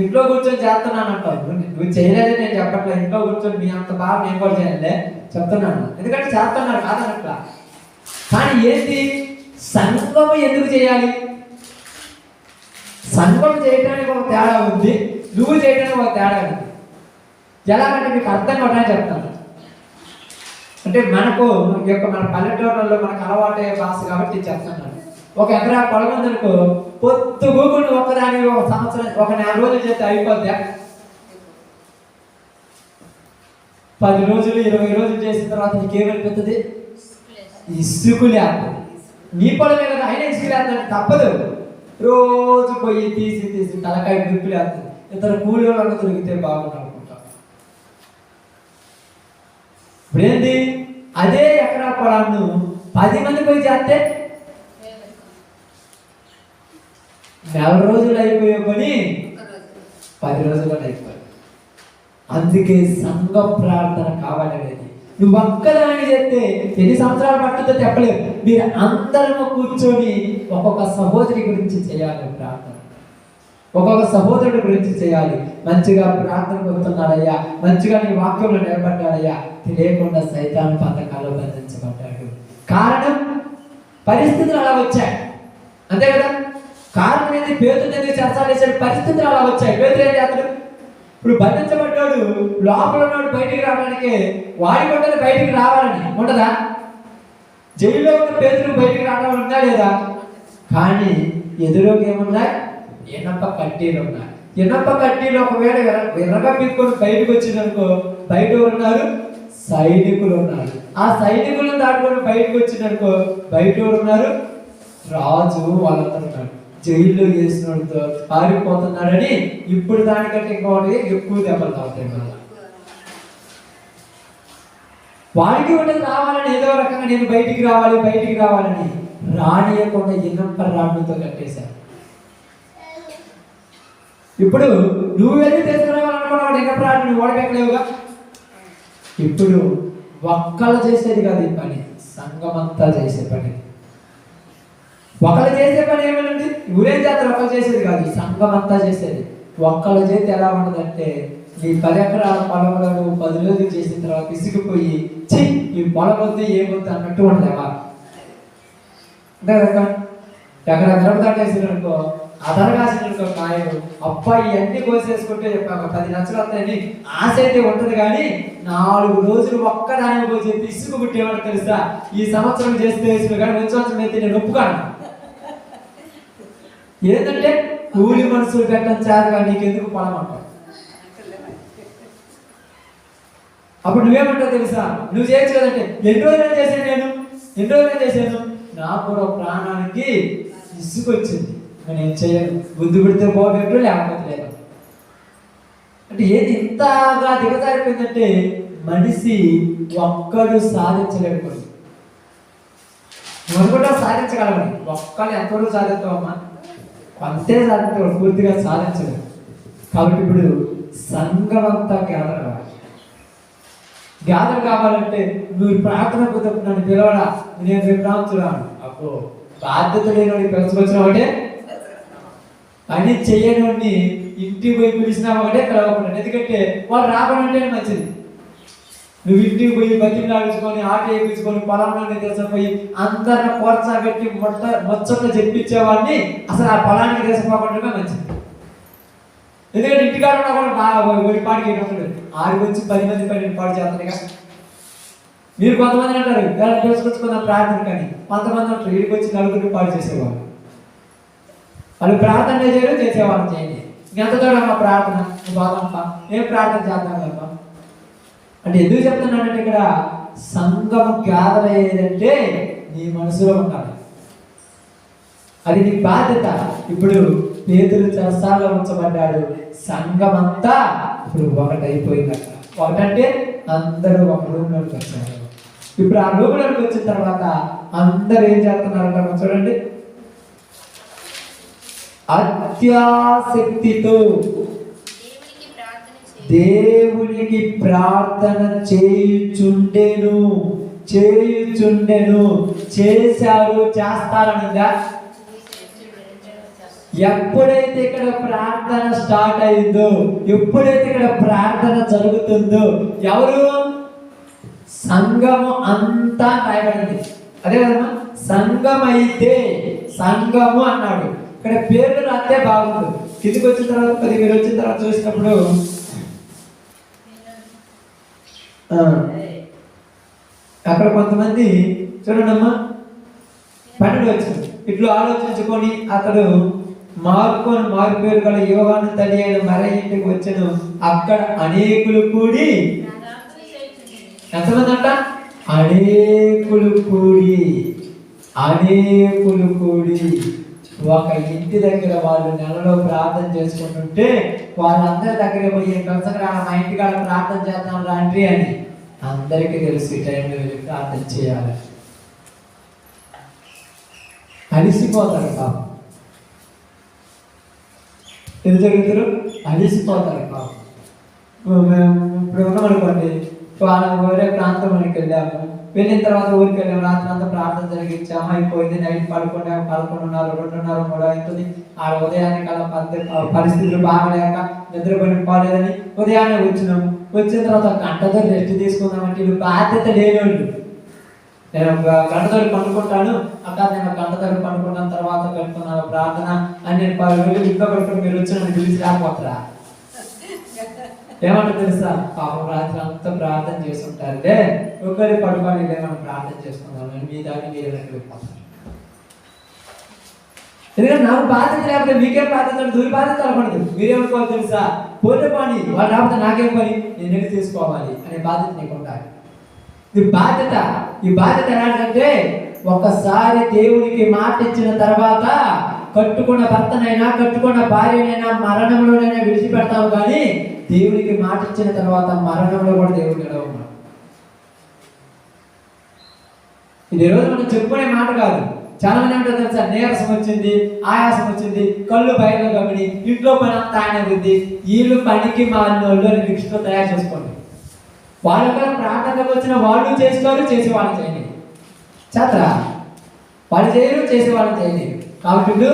ఇంట్లో కూర్చొని చేస్తున్నాను అంటావు. నువ్వు చేయలేదని నేను చెప్పట్లేదు, ఇంట్లో కూర్చొని మీ అంత బాగా నేను కూడా చేయలే చెప్తున్నాను, ఎందుకంటే చేస్తున్నాను కాదనట్లా. కానీ ఏంటి? సంఘం ఎందుకు చేయాలి? సంఘం చేయడానికి ఒక తేడా ఉంది, నువ్వు చేయడానికి ఒక తేడా ఉంది. ఎలాగంటే మీకు అర్థం కావడానికి చెప్తాను. అంటే మనకు మన పల్లెటూరులలో మనకు అలవాటే భాష కాబట్టి చెప్తున్నాను. ఒక ఎకరా పొలం ఉందనుకో, పొత్తు గూగులు ఒక్కదాని ఒక సంవత్సరం ఒక 4 రోజులు చేస్తే అయిపోద్దా? 10 రోజులు 20 రోజులు చేసిన తర్వాత నీకేమైపోతుంది? ఇసుకులేస్తుంది. నీ పొలమే కదా, అయినా ఇసుకులేస్తుందంటే తప్పదు. రోజు పోయి తీసి తలకాయ దుక్కులేస్తుంది. ఇతర కూలి వాళ్ళకు దొరికితే బాగుంది అనుకుంటాం. ఇప్పుడేంటి? అదే ఎకరా పొలాన్ని 10 మంది పోయి చేస్తే 4 రోజులు అయిపోయే పని 10 రోజుల్లో అయిపోయి. అందుకే సంఘ ప్రార్థన కావాలనేది. నువ్వు ఒక్కదాన్ని చేస్తే ఎన్ని సంవత్సరాలు పట్టుతో చెప్పలేవు. మీరు అందరము కూర్చొని ఒక్కొక్క సహోదరి గురించి చేయాలి ప్రార్థన, ఒక్కొక్క సహోదరుడి గురించి చేయాలి. మంచిగా ప్రార్థన పొందుతున్నాడయ్యా, మంచిగా నీ వాక్యంలో నిలబడ్డాడయ్యా, తెలియకుండా సైతాను పథకాల్లో బంధించబడ్డాడు. కారణం పరిస్థితులు అలా వచ్చాయి, అంతే కదా. కారణం ఏంటి? పేతురు ఎందుకు చెరసాలు వేసాడు? పరిస్థితులు అలా వచ్చాయి. పేతురు ఏం చేస్తాడు? ఇప్పుడు బంధించబడ్డాడు, లోపల ఉన్నాడు, బయటికి రావడానికి వాడి కొట్టది బయటికి రావాలని ఉండదా? జైల్లో ఉన్న పేతురు బయటికి రావడం ఉందా లేదా? కానీ ఎదురుగా ఏమున్నాయి? ఇనప కడ్డీలు ఉన్నాయి. ఇనప కడ్డీలు ఒకవేళ ఎర్రగా పీక్కొని బయటకు వచ్చిందనుకో, బయట ఉన్నారు సైనికులు ఉన్నారు. ఆ సైనికులను దాటుకొని బయటకు వచ్చిందనుకో, బయట ఉన్నారు రాజు వాళ్ళందరూ ఉన్నారు. జైల్లో వేసినోడితో పారిపోతున్నాడని ఇప్పుడు దానికంటే ఇంకోటి ఎక్కువ దెబ్బలు తాగుతాయి. వాడికి ఉండదు రావాలని, ఏదో రకంగా నేను బయటికి రావాలని రానియకుండా ఇనంప రాడ్లతో కట్టేశారు. ఇప్పుడు నువ్వు వెళ్ళి తీసుకురావాలనుకున్నావు, ఇనంప రాడ్లు నువ్వు ఓడబెట్టలేవుగా. ఇప్పుడు ఒక్కళ్ళు చేసేది కాదు ఈ పని, సంఘమంతా చేసే పని. ఒకళ్ళు చేసే పని ఏమేనండి? ఊరేం చేస్తారు? ఒకళ్ళు చేసేది కాదు, సంఘం అంతా చేసేది. ఒక్కళ్ళు చేతి ఎలా ఉండదంటే, నీ 10 ఎకరాల పొలంలో నువ్వు 10 రోజులు చేసిన తర్వాత ఇసుకుపోయి ఈ పొలం వద్దు ఏమొద్దు అన్నట్టు ఉండదేవా? అంతే కదా. ఎక్కడ మిరపదాటేసారు అనుకో, అదర కాసిననుకో కాయలు, అబ్బాయి ఇవన్నీ కోసేసుకుంటే చెప్పాక 10 లక్షలు వస్తాయని ఆశ అయితే ఉంటుంది. కానీ 4 రోజులు ఒక్కదానికి పోసి ఇసుకు పుట్టేవాడు తెలుసా. ఈ సంవత్సరం చేస్తే వేసిన కానీ వచ్చే సంవత్సరం అయితే నేను ఒప్పుకాను. ఏంటంటే కూలి మనుషులు పెట్టడం చేత నీకెందుకు పొలం అంటావు. అప్పుడు నువ్వేమంటావు తెలుసా, నువ్వు చేయొచ్చు కదంటే ఎన్ని రోజులు చేశాను నాకు కూడా ప్రాణానికి ఇసుకొచ్చింది, నేను చేయను, బుద్ధి పెడితే పోగట్టు లేకపోతే లేదు. అంటే ఏది ఇంతగా దిగజారిపోయిందంటే మనిషి ఒక్కడు సాధించలేడు. కొన్ని నువ్వు కూడా సాధించగలమని, ఒక్కళ్ళు ఎంతవరకు సాధిస్తావమ్మా, అంతే సాధించగలరు, పూర్తిగా సాధించలేదు. కాబట్టి ఇప్పుడు సంఘం అంతా గ్యాదర్ కావాలంటే నువ్వు ప్రార్థన కుదరపు నన్ను పిలవడా, నేను రేపు రాను. అప్పుడు బాధ్యత లేని పిలుచుకొచ్చిన ఒకటే, పని చేయని ఇంటికి పోయి పిలిచినా ఒకటే, పిలవకుండా. ఎందుకంటే వాళ్ళు రాకుండా మంచిది. నువ్వు ఇంటికి పోయి బతిని ఆడించుకొని ఆట వేయించుకొని పొలంలోనే తీసుకుపోయి అందరిని కోర్చబెట్టి మొచ్చట్లు చెప్పించేవాడిని అసలు ఆ పొలానికి తీసుకుపోకుండా మంచిది. ఎందుకంటే ఇంటికాడ ఉన్నా కూడా బాగా ఒడిపాడికి ఏంటంటాడు, 6 వచ్చి 10 మంది పని పాడు చేస్తాను కదా. మీరు కొంతమంది అంటారు ఎలా తెలుసుకొచ్చుకున్న ప్రార్థన, కానీ కొంతమంది అంటారు వీడికి వచ్చి 4 పాడు చేసేవాళ్ళు. వాళ్ళు ప్రార్థన చేయరు, చేసేవాళ్ళు చేయండి. ఎంత చూడమ్మా ప్రార్థన బాగమ్మా, ఏం ప్రార్థన చేద్దాం కదమ్మా అంటే ఎందుకు చెప్తున్నానంటే ఇక్కడ సంఘం గ్యాదర్ అయ్యేదంటే నీ మనసులో ఉండాలి, అది నీ బాధ్యత. ఇప్పుడు పేతురు చెరసాలలో ఉంచబడ్డాడు, సంఘం అంతా ఇప్పుడు ఒకటైపోయిందట. ఒకటంటే అందరూ ఒక రూమ్లోకి వచ్చారు. ఇప్పుడు ఆ రూమ్లోకి వచ్చిన తర్వాత అందరూ ఏం చేస్తున్నారంట చూడండి, అత్యాసక్తితో దేవునికి ప్రార్థన చేయుచుండెను. చేశారు, చేస్తారనుందా. ఎప్పుడైతే ఇక్కడ ప్రార్థన స్టార్ట్ అయిందో, ఎప్పుడైతే ఇక్కడ ప్రార్థన జరుగుతుందో, ఎవరు సంఘము అంతా రాయబడింది. అదే కదమ్మా, సంఘం అయితే సంఘము అన్నాడు. ఇక్కడ పేర్లు రాస్తే బాగుంది. కిందికి వచ్చిన తర్వాత 10 వచ్చిన తర్వాత చూసినప్పుడు అక్కడ కొంతమంది చూడండమ్మా, 12 వచ్చింది. ఇట్లా ఆలోచించుకొని అతడు మారు పేరు గల యోహాను తల్లి అయిన మరియ ఇంటికి వచ్చాను. అక్కడ అనేకులు కూడి, ఎంతమంది అంట, అనేకులు కూడి ఒక ఇంటి దగ్గర వాళ్ళు నెలలో ప్రార్థన చేసుకుంటుంటే వాళ్ళందరి దగ్గర పోయి కలిసరా మా ఇంటికాడ ప్రార్థన చేద్దాం రాండి అని అందరికీ తెలుసు. ఈ టైంలో వెళ్ళి ప్రార్థన చేయాలి, అలిసిపోతారు పాపం. ఎందుకు జరుగుతారు, అలిసిపోతారు పాపం. ఇప్పుడు ఉన్నామనుకోండి, వేరే ప్రాంతంలోకి వెళ్ళాము, వెళ్ళిన తర్వాత ఊరికి వెళ్ళాము, రాత్రి అంతా ప్రార్థన జరిగించాము, అయిపోయింది. నైట్ 11, 11:30, 2:30, 3 అవుతుంది. ఆ ఉదయానికి అలా పరిస్థితులు బాగలేక నిద్రపోలేదని ఉదయాన్నే వచ్చినాము. వచ్చిన తర్వాత గంటతో రెస్ట్ తీసుకుందామంటే వీళ్ళు బాధ్యత లేనివాళ్ళు. నేను ఒక గంటతో పండుకుంటాను, అక్కడ నేను ఒక గంటతో పండుకున్న తర్వాత పెట్టుకున్నాను ప్రార్థన అని నేను 10 రోజులు ఇంట్లో పెట్టుకుని మీరు వచ్చి నన్ను పిలిచి రాకపోతారా. ఏమంటారు తెలుసా, పాపం రాత్రి అంతా ప్రార్థన చేస్తుంటారులే, ఒకరి పడుకోవాలి మనం ప్రార్థన చేసుకుందాం మీ దాన్ని మీరు వెళ్ళిపోతారు. ఎందుకంటే నాకు బాధ్యత లేకపోతే మీకేం బాధ్యత, దూరి బాధ్యత అనకూడదు. మీరేమనుకోవాలి తెలుసా, పోతే పని వాళ్ళు రాకపోతే నాకేం పని, నేను వెళ్ళి తీసుకోవాలి అనే బాధ్యత నీకు ఉండాలి. ఈ బాధ్యత ఎలాంటిదంటే, ఒకసారి దేవునికి మాట ఇచ్చిన తర్వాత కట్టుకున్న భర్తనైనా కట్టుకున్న భార్యనైనా మరణంలోనైనా విడిచిపెడతావు, కానీ దేవునికి మాట ఇచ్చిన తర్వాత మరణంలో కూడా దేవుడు నిలవన్నాడు. ఇది రోజు మనం చెప్పుకునే మాట కాదు. చాలా మంది అంటారు తెలుసా, నీరసం వచ్చింది, ఆయాసం వచ్చింది, కళ్ళు బయటలో గమని, ఇంట్లో పని అంతా ఆయన ఉంది, వీళ్ళు పనికి మారిన వాళ్ళు అని లిస్టులో తయారు చేసుకోండి. వాళ్ళ ప్రార్థనకు వచ్చిన వాళ్ళు చేసుకోరు, చేసే వాళ్ళు చేయలేదు. చేతరా వాళ్ళు చేయరు, చేసే వాళ్ళు చేయలేదు. కాబట్టి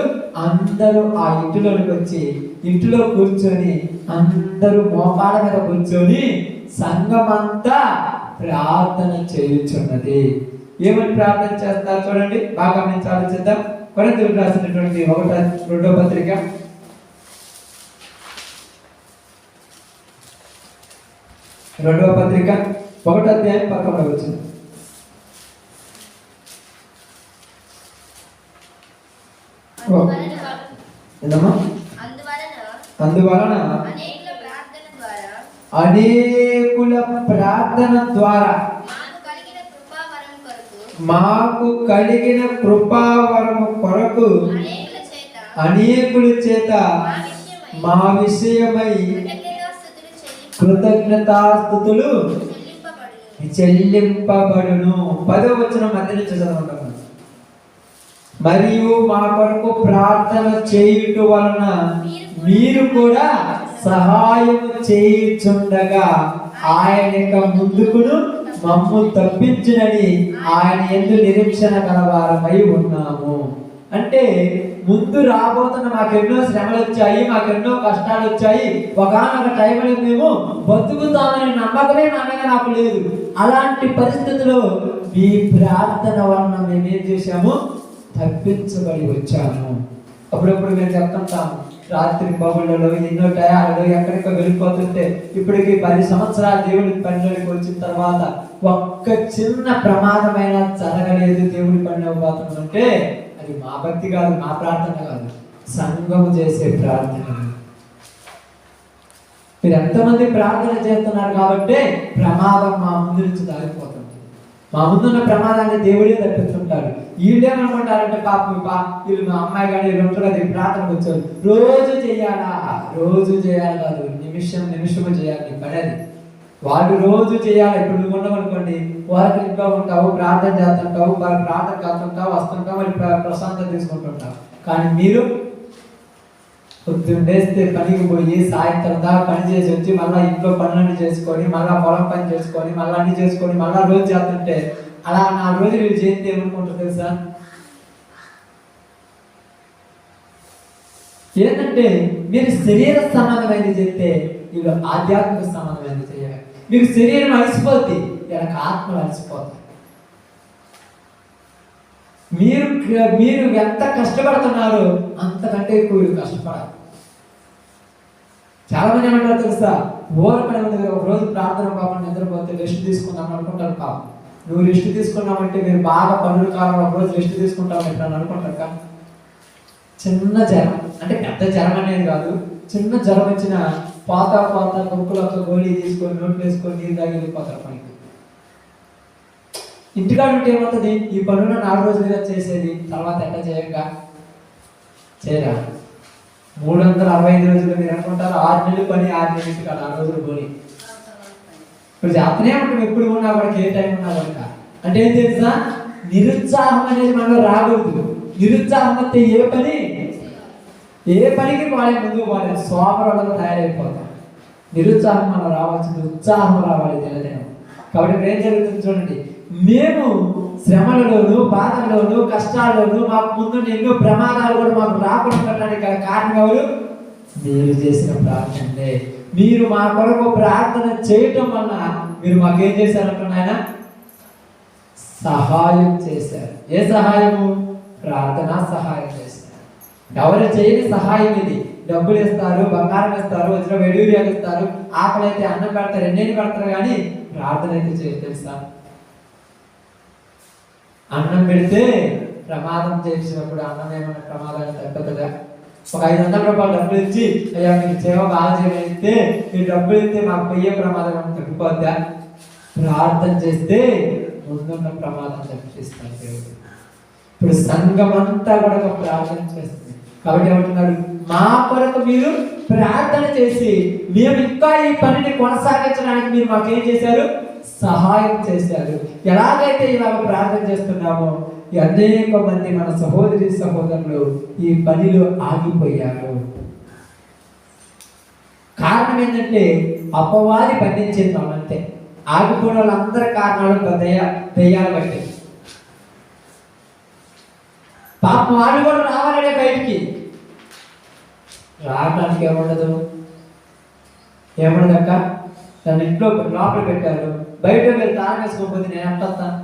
అందరూ ఆ ఇంటిలోకి వచ్చి ఇంటిలో కూర్చొని అందరూ మోకాళ్ళ మీద కూర్చొని సంఘమంతా ప్రార్థన చేయుచున్నది. ఏమని ప్రార్థన చేస్తారు చూడండి, బాగా గమనించి ఆలోచిద్దాం. కొరింథీయులకు రాసినటువంటి 1-2 పత్రిక 2వ పత్రిక 1వ అధ్యాయం 11వ వచనం. అందువలన అనేకుల ప్రార్థన ద్వారా మాకు కలిగిన కృపావరము కొరకు అనేకుల చేత మా విషయమై కృతజ్ఞతాస్తుతులు చెల్లింపబడును. 10వ వచనం మధ్య నుంచి చదవండి. మరియు మా కొరకు ప్రార్థన చేయుట వలన మీరు కూడా సహాయం చేయుచుండగా ఆయన యొక్క ముందుకును మమ్ము తప్పించునని ఆయన యందు నిరీక్షణ గలవారమై ఉన్నాము. అంటే ముందు రాబోతున్న మాకెన్నో శ్రమలు వచ్చాయి, మాకెన్నో కష్టాలు వచ్చాయి. ఒకనొక టైంలో మేము బతుకుతామనే నమ్మకమే నా మీద నాకు లేదు. అలాంటి పరిస్థితుల్లో మీ ప్రార్థన వలన మేమేం చేశాము, తప్పించబడి వచ్చాము. అప్పుడప్పుడు మేము చెప్తుంటాము, రాత్రి పగుళ్ళలో ఎన్నో టయాలలో ఎక్కడికో వెళ్ళిపోతుంటే ఇప్పటికి 10 సంవత్సరాలు దేవుడి పనిలోకి వచ్చిన తర్వాత ఒక్క చిన్న ప్రమాదమైన జరగలేదు. దేవుడి పనిలో పోతుందంటే అది మా భక్తి కాదు, మా ప్రార్థన కాదు, సంఘము చేసే ప్రార్థన. మీరు ఎంతమంది ప్రార్థన చేస్తున్నారు కాబట్టి ప్రమాదం మా ముందు నుంచి దారిపోతుంది. మా ముందున్న ప్రమాదాన్ని దేవుడే తప్పిస్తుంటాడు. వీళ్ళేమనుకుంటారంటే వీళ్ళు మా అమ్మాయి కానీ వీళ్ళు ఉంటారు కదా, ప్రార్థనకు వచ్చారు రోజు చేయాలా, రోజు చేయాలి కాదు, నిమిషము చేయాలి పని. అది వాళ్ళు రోజు చేయాలి. ఇప్పుడు నువ్వు ఉండమనుకోండి, వాళ్ళకి ఇంట్లో ఉంటావు, ప్రార్థన చేస్తుంటావు, వాళ్ళ ప్రార్థన కాస్తుంటావు, వస్తుంటావు, మళ్ళీ ప్రశాంతత తీసుకుంటుంటావు. కానీ మీరు పొద్దున్నేస్తే పనికి పోయి సాయంత్రం దాకా పని చేసి వచ్చి మళ్ళీ ఇంట్లో పనులన్నీ చేసుకొని మళ్ళీ పొలం పని చేసుకొని మళ్ళీ అన్ని చేసుకొని మళ్ళీ రోజు చేస్తుంటే అలా 4 రోజులు వీళ్ళు చేస్తే ఏమనుకుంటారు తెలుసా? ఏంటంటే మీరు శరీర సంబంధమైనది చేస్తే వీళ్ళు ఆధ్యాత్మిక సంబంధమైనది చేయాలి. మీకు శరీరం అలసిపోద్ది, వీళ్ళకి ఆత్మ అలసిపోద్ది. మీరు ఎంత కష్టపడుతున్నారో అంతకంటే ఎక్కువ కష్టపడాలి. చాలా మంది ఏమంటారు తెలుసా, ఓరపడే ఉంది కదా, ఒక రోజు ప్రార్థన పాపం నిద్రపోతే రెస్ట్ తీసుకుందాం అనుకుంటారు. పాపం నువ్వు రెస్ట్ తీసుకున్నామంటే మీరు బాగా పనులు కావాలి, ఒక రోజు రెస్ట్ తీసుకుంటావు ఎట్లా అనుకుంటారు. చిన్న జ్వరం, అంటే పెద్ద జ్వరం అనేది కాదు, చిన్న జ్వరం వచ్చిన పాత కొక్కులతో గోళీ తీసుకొని నోట్లు వేసుకొని నీరు తాగి వెళ్ళిపోతారు పనికి. ఇంటికాడ ఉంటే ఏమవుతుంది, ఈ పనులు 4 రోజులుగా చేసేది, తర్వాత ఎట్లా చేయరా 365 రోజులు మీరు అనుకుంటారు 6 నెలలు పని, 6 నెలలు ఇంటికాడ 6 రోజులు పోని. ఇప్పుడు చేస్తూనే ఉంటాం, ఎప్పుడు ఉన్నా కూడా, ఏ టైం ఉన్నా కూడా. అంటే ఏం తెలుసా, నిరుత్సాహం అనేది మనలో రాకూడదు. నిరుత్సాహం అంటే ఏ పనికి వాళ్ళే ముందుకు పోలేదు, సోమరులుగా తయారైపోతాం. నిరుత్సాహం మనం రావాల్సింది, ఉత్సాహం రావాలి దినదినం. కాబట్టి ఏం జరుగుతుంది చూడండి, మేము శ్రమలలోను బాధల్లోను కష్టాల్లోను మాకు ముందు ఎన్నో ప్రమాదాలు కూడా మాకు రాకుండా కారణం ఎవరు? మీరు చేసిన ప్రార్థనే. మీరు మా కొరకు ప్రార్థన చేయటం వలన మీరు మాకేం చేశారంటున్నా ఆయన సహాయం చేశారు. ఏ సహాయము? ప్రార్థన సహాయం చేశారు. ఎవరు చేయని సహాయం ఇది. డబ్బులు ఇస్తారు, బంగారం ఇస్తారు, వచ్చిన వెడివిడియాలు ఇస్తారు, ఆకలి అయితే అన్నం పెడతారు, ఎన్నేళ్ళు పెడతారు, కానీ ప్రార్థన అయితే చేయరు తెలుసా? అన్నం పెడితే ప్రమాదం చేసినప్పుడు అన్నం ఏమన్నా ప్రమాదాన్ని తగ్గుతుందా? ఒక 500 రూపాయలు డబ్బులు ఇచ్చి అయ్యా మీకు సేవ బాగా చేయగలిగితే మీరు డబ్బులు ఇస్తే మాకు పోయే ప్రమాదం తగ్గిపోద్దా? ప్రార్థన చేస్తే ముందున్న ప్రమాదం తగ్గిస్తాను దేవుడు. ఇప్పుడు సంఘం అంతా కూడా ప్రార్థన చేస్తుంది. కాబట్టి ఏమంటున్నారు, మా కొరకు మీరు ప్రార్థన చేసి మేము ఇంకా ఈ పనిని కొనసాగించడానికి మీరు మాకేం చేశారు? సహాయం చేశారు. ఎలాగైతే ఇలాగ ప్రార్థన చేస్తున్నామో అనేక మంది మన సహోదరి సహోదరులు ఈ పనిలో ఆగిపోయారు. కారణం ఏంటంటే అపవాది బంధించేద్దాం అంతే. ఆగిపోయిన వాళ్ళందరి కారణాలు దయ్యాలు బట్టి. పాపం వాళ్ళు కూడా రావాలనే బయటికి రావడానికి ఏముండదక్క, తన ఇంట్లో లోపల పెట్టారు, బయట మీరు తాళం వేసుకోకపోతే నేను ఎంత వస్తాను?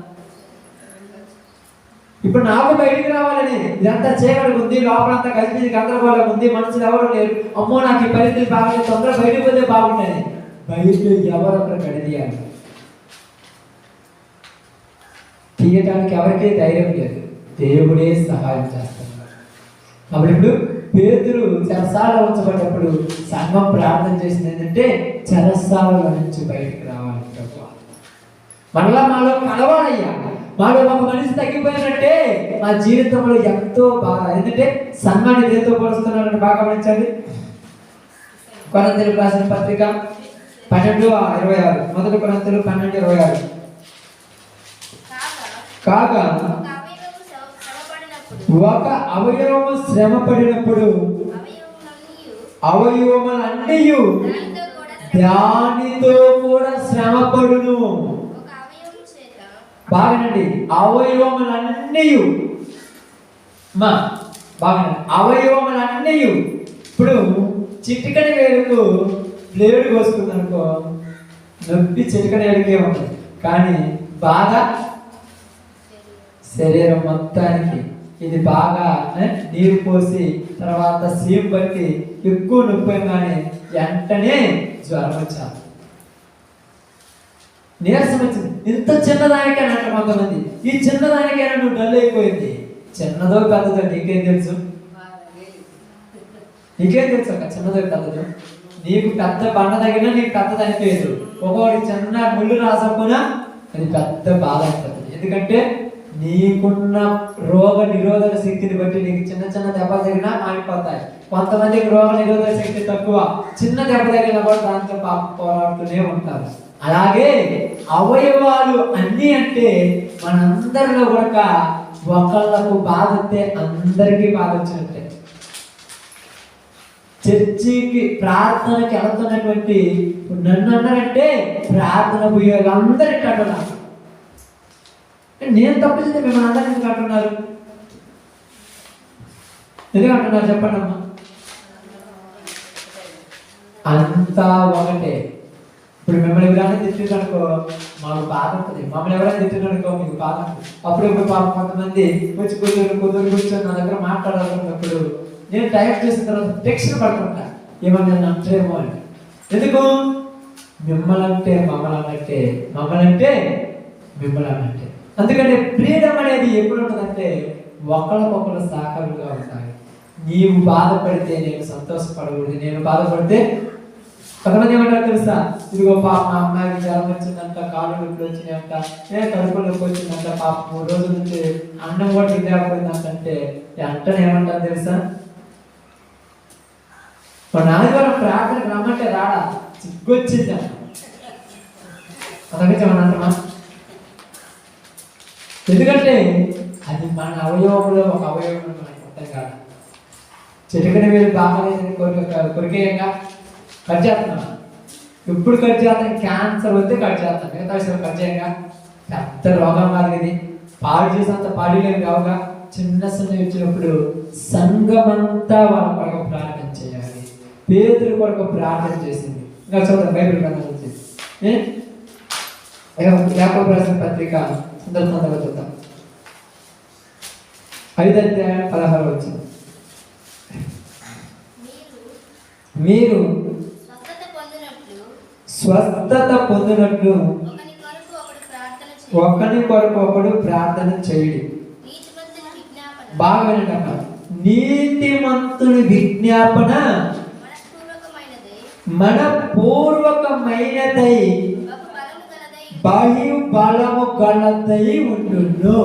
ఇప్పుడు నాకు బయటికి రావాలని ఇదంతా చీకటి ఉంది, లోపలంతా కలిసి గందరగోళం ఉంది, మనసులో ఎవరు లేరు, అమ్మో నాకు ఈ పరిస్థితి బాగుంది, తొందరగా బయటకు పోతే బాగుంటుంది. బయట ఎవరొకరు కడియాలి, తీయటానికి ఎవరికీ ధైర్యం లేదు, దేవుడే సహాయం చేస్తున్నారు. అప్పుడు ఇప్పుడు పేతురు చెరసాలలో ఉంచబడినప్పుడు సంఘం ప్రార్థన చేసింది ఏంటంటే చెరసాలలో నుంచి బయటకు రావాలి ప్రభు, మళ్ళా మాలో కలవాలయ్యా, మాలో ఒక మనిషి తగ్గిపోయినట్టే మా జీవితంలో ఎంతో బాగా. ఎందుకంటే సంఘాన్ని దేంతో పోలుస్తున్నారని బాగా గమనించండి. కొరింథీయులకు రాసిన పత్రిక 12:26, మొదటి కొరింథీయులు 12:26. కాగా ఒక అవయవము శ్రమ పడినప్పుడు అవయవములన్నీ దానితో కూడా శ్రమపడును. బాగానండి, అవయవములన్నీ బాగానండి, అవయవములన్నీ. ఇప్పుడు చిటికని వేలుకు బ్లేడు కోసుకుందనుకో నొప్పి చిటికని వేలుకే ఉంటుంది, కానీ బాగా శరీరం మొత్తానికి ఇది బాగా నీరు పోసి తర్వాత సీమ్ బట్టి ఎక్కువ నొప్పి కానీ వెంటనే జ్వరం వచ్చారు, నీరసం వచ్చింది. ఇంత చిన్నదానికైనా అంటే కొంతమంది ఈ చిన్నదానికైనా నువ్వు డల్ అయిపోయింది. చిన్నదో పెద్దదో నీకేం తెలుసు? నీకేం తెలుసు అక్క? చిన్నదో పెద్దదో నీకు పెద్ద బండ తగినా నీకు పెద్దది అనిపించదు. ఒకటి చిన్న ముళ్ళు రాసకపోయినా అది పెద్ద బాధ అయిపోతుంది. ఎందుకంటే నీకున్న రోగ నిరోధక శక్తిని బట్టి నీకు చిన్న చిన్న దెబ్బ తగినా ఆగిపోతాయి. కొంతమందికి రోగ నిరోధక శక్తి తక్కువ, చిన్న దెబ్బ తగినా కూడా దాంతో పోరాడుతూనే ఉంటారు. అలాగే అవయవాలు అన్నీ అంటే మనందరిలో కూడా ఒకళ్ళకు బాధ వస్తే అందరికీ బాధ వచ్చినట్టే. చర్చికి ప్రార్థనకి వెళ్తున్నటువంటి నన్ను అన్నారంటే ప్రార్థన పోయేవాళ్ళు అందరికీ అంటున్నారు. నేను తప్పు చేస్తే మిమ్మల్ని అందరికీ ఎందుకు అంటున్నారు? ఎందుకు అంటున్నారు చెప్పండి అమ్మా? అంతా ఒకటే. ఇప్పుడు మిమ్మల్ని ఎవరైనా తిట్టిందనుకో మాకు బాధ ఉంటుంది, మమ్మల్ని ఎవరైనా తిట్టిందనుకో మీకు బాధ ఉంటుంది. అప్పుడప్పుడు పాపం కొంతమంది వచ్చి కూర్చొని నా దగ్గర మాట్లాడాలన్నప్పుడు నేను టైప్ చేసిన తర్వాత టెక్స్ట్ పడుతుంటా, ఏమన్నా అంటారేమో అని. ఎందుకు? మిమ్మల్ని అంటే మిమ్మల్ని అంటే. అందుకంటే ఫ్రీడమ్ అనేది ఎప్పుడు ఉంటుందంటే ఒకరికొకరు సహకారులుగా ఉంటాయి. నీవు బాధపడితే నేను సంతోషపడకూడదు, నేను బాధపడితే కొంతమంది ఏమంటారు తెలుసా? ఇదిగో పాప మా అమ్మాయికి జ్వరం వచ్చిందంట, కాళ్ళు నొప్పులు వచ్చినాయంట, కడుపు నొప్పి వచ్చిందంట, పాప 3 రోజుల నుంచి అన్నం కూడా తినలేకపోయిందంటే వెంటనే ఏమంటారు తెలుసా? మా నాన్నగారు ప్రార్థనకు రమ్మంటే రాడా, సిగ్గొచ్చిందా అంటమా? ఎందుకంటే అది మన అవయవంలో ఒక అవయవం మనకు అర్థం కాదు. చిటికని వేలు బాగాలేదని కొరికేయంగా కట్ చేస్తున్నాం. ఎప్పుడు కట్ చేస్తాం? క్యాన్సర్ వస్తే కట్ చేస్తాం, మిగతా విషయాలు కట్ చేయంగా. పెద్ద రోగం కాదు ఇది, పాడు చేసినంత పాడీలేని కావుగా. చిన్న వచ్చినప్పుడు సంఘమంతా వాళ్ళ కొరకు ప్రార్థన చేయాలి. పేతురు కొరకు ప్రార్థన చేసింది. ఇంకా చూద్దాం బైబిల్ గ్రంథం వచ్చేసి యాకోబు రాసిన పత్రిక సందర్భంగా చూద్దాం. 5:16 మీరు స్వస్థత పొందినట్లు ఒకరి కొరకు ఒకడు ప్రార్థన చేయుడి. బాగా వినండి, నీతిమంతుని విజ్ఞాపన మనపూర్వకమైనదై బహుబలము గలదై ఉండును.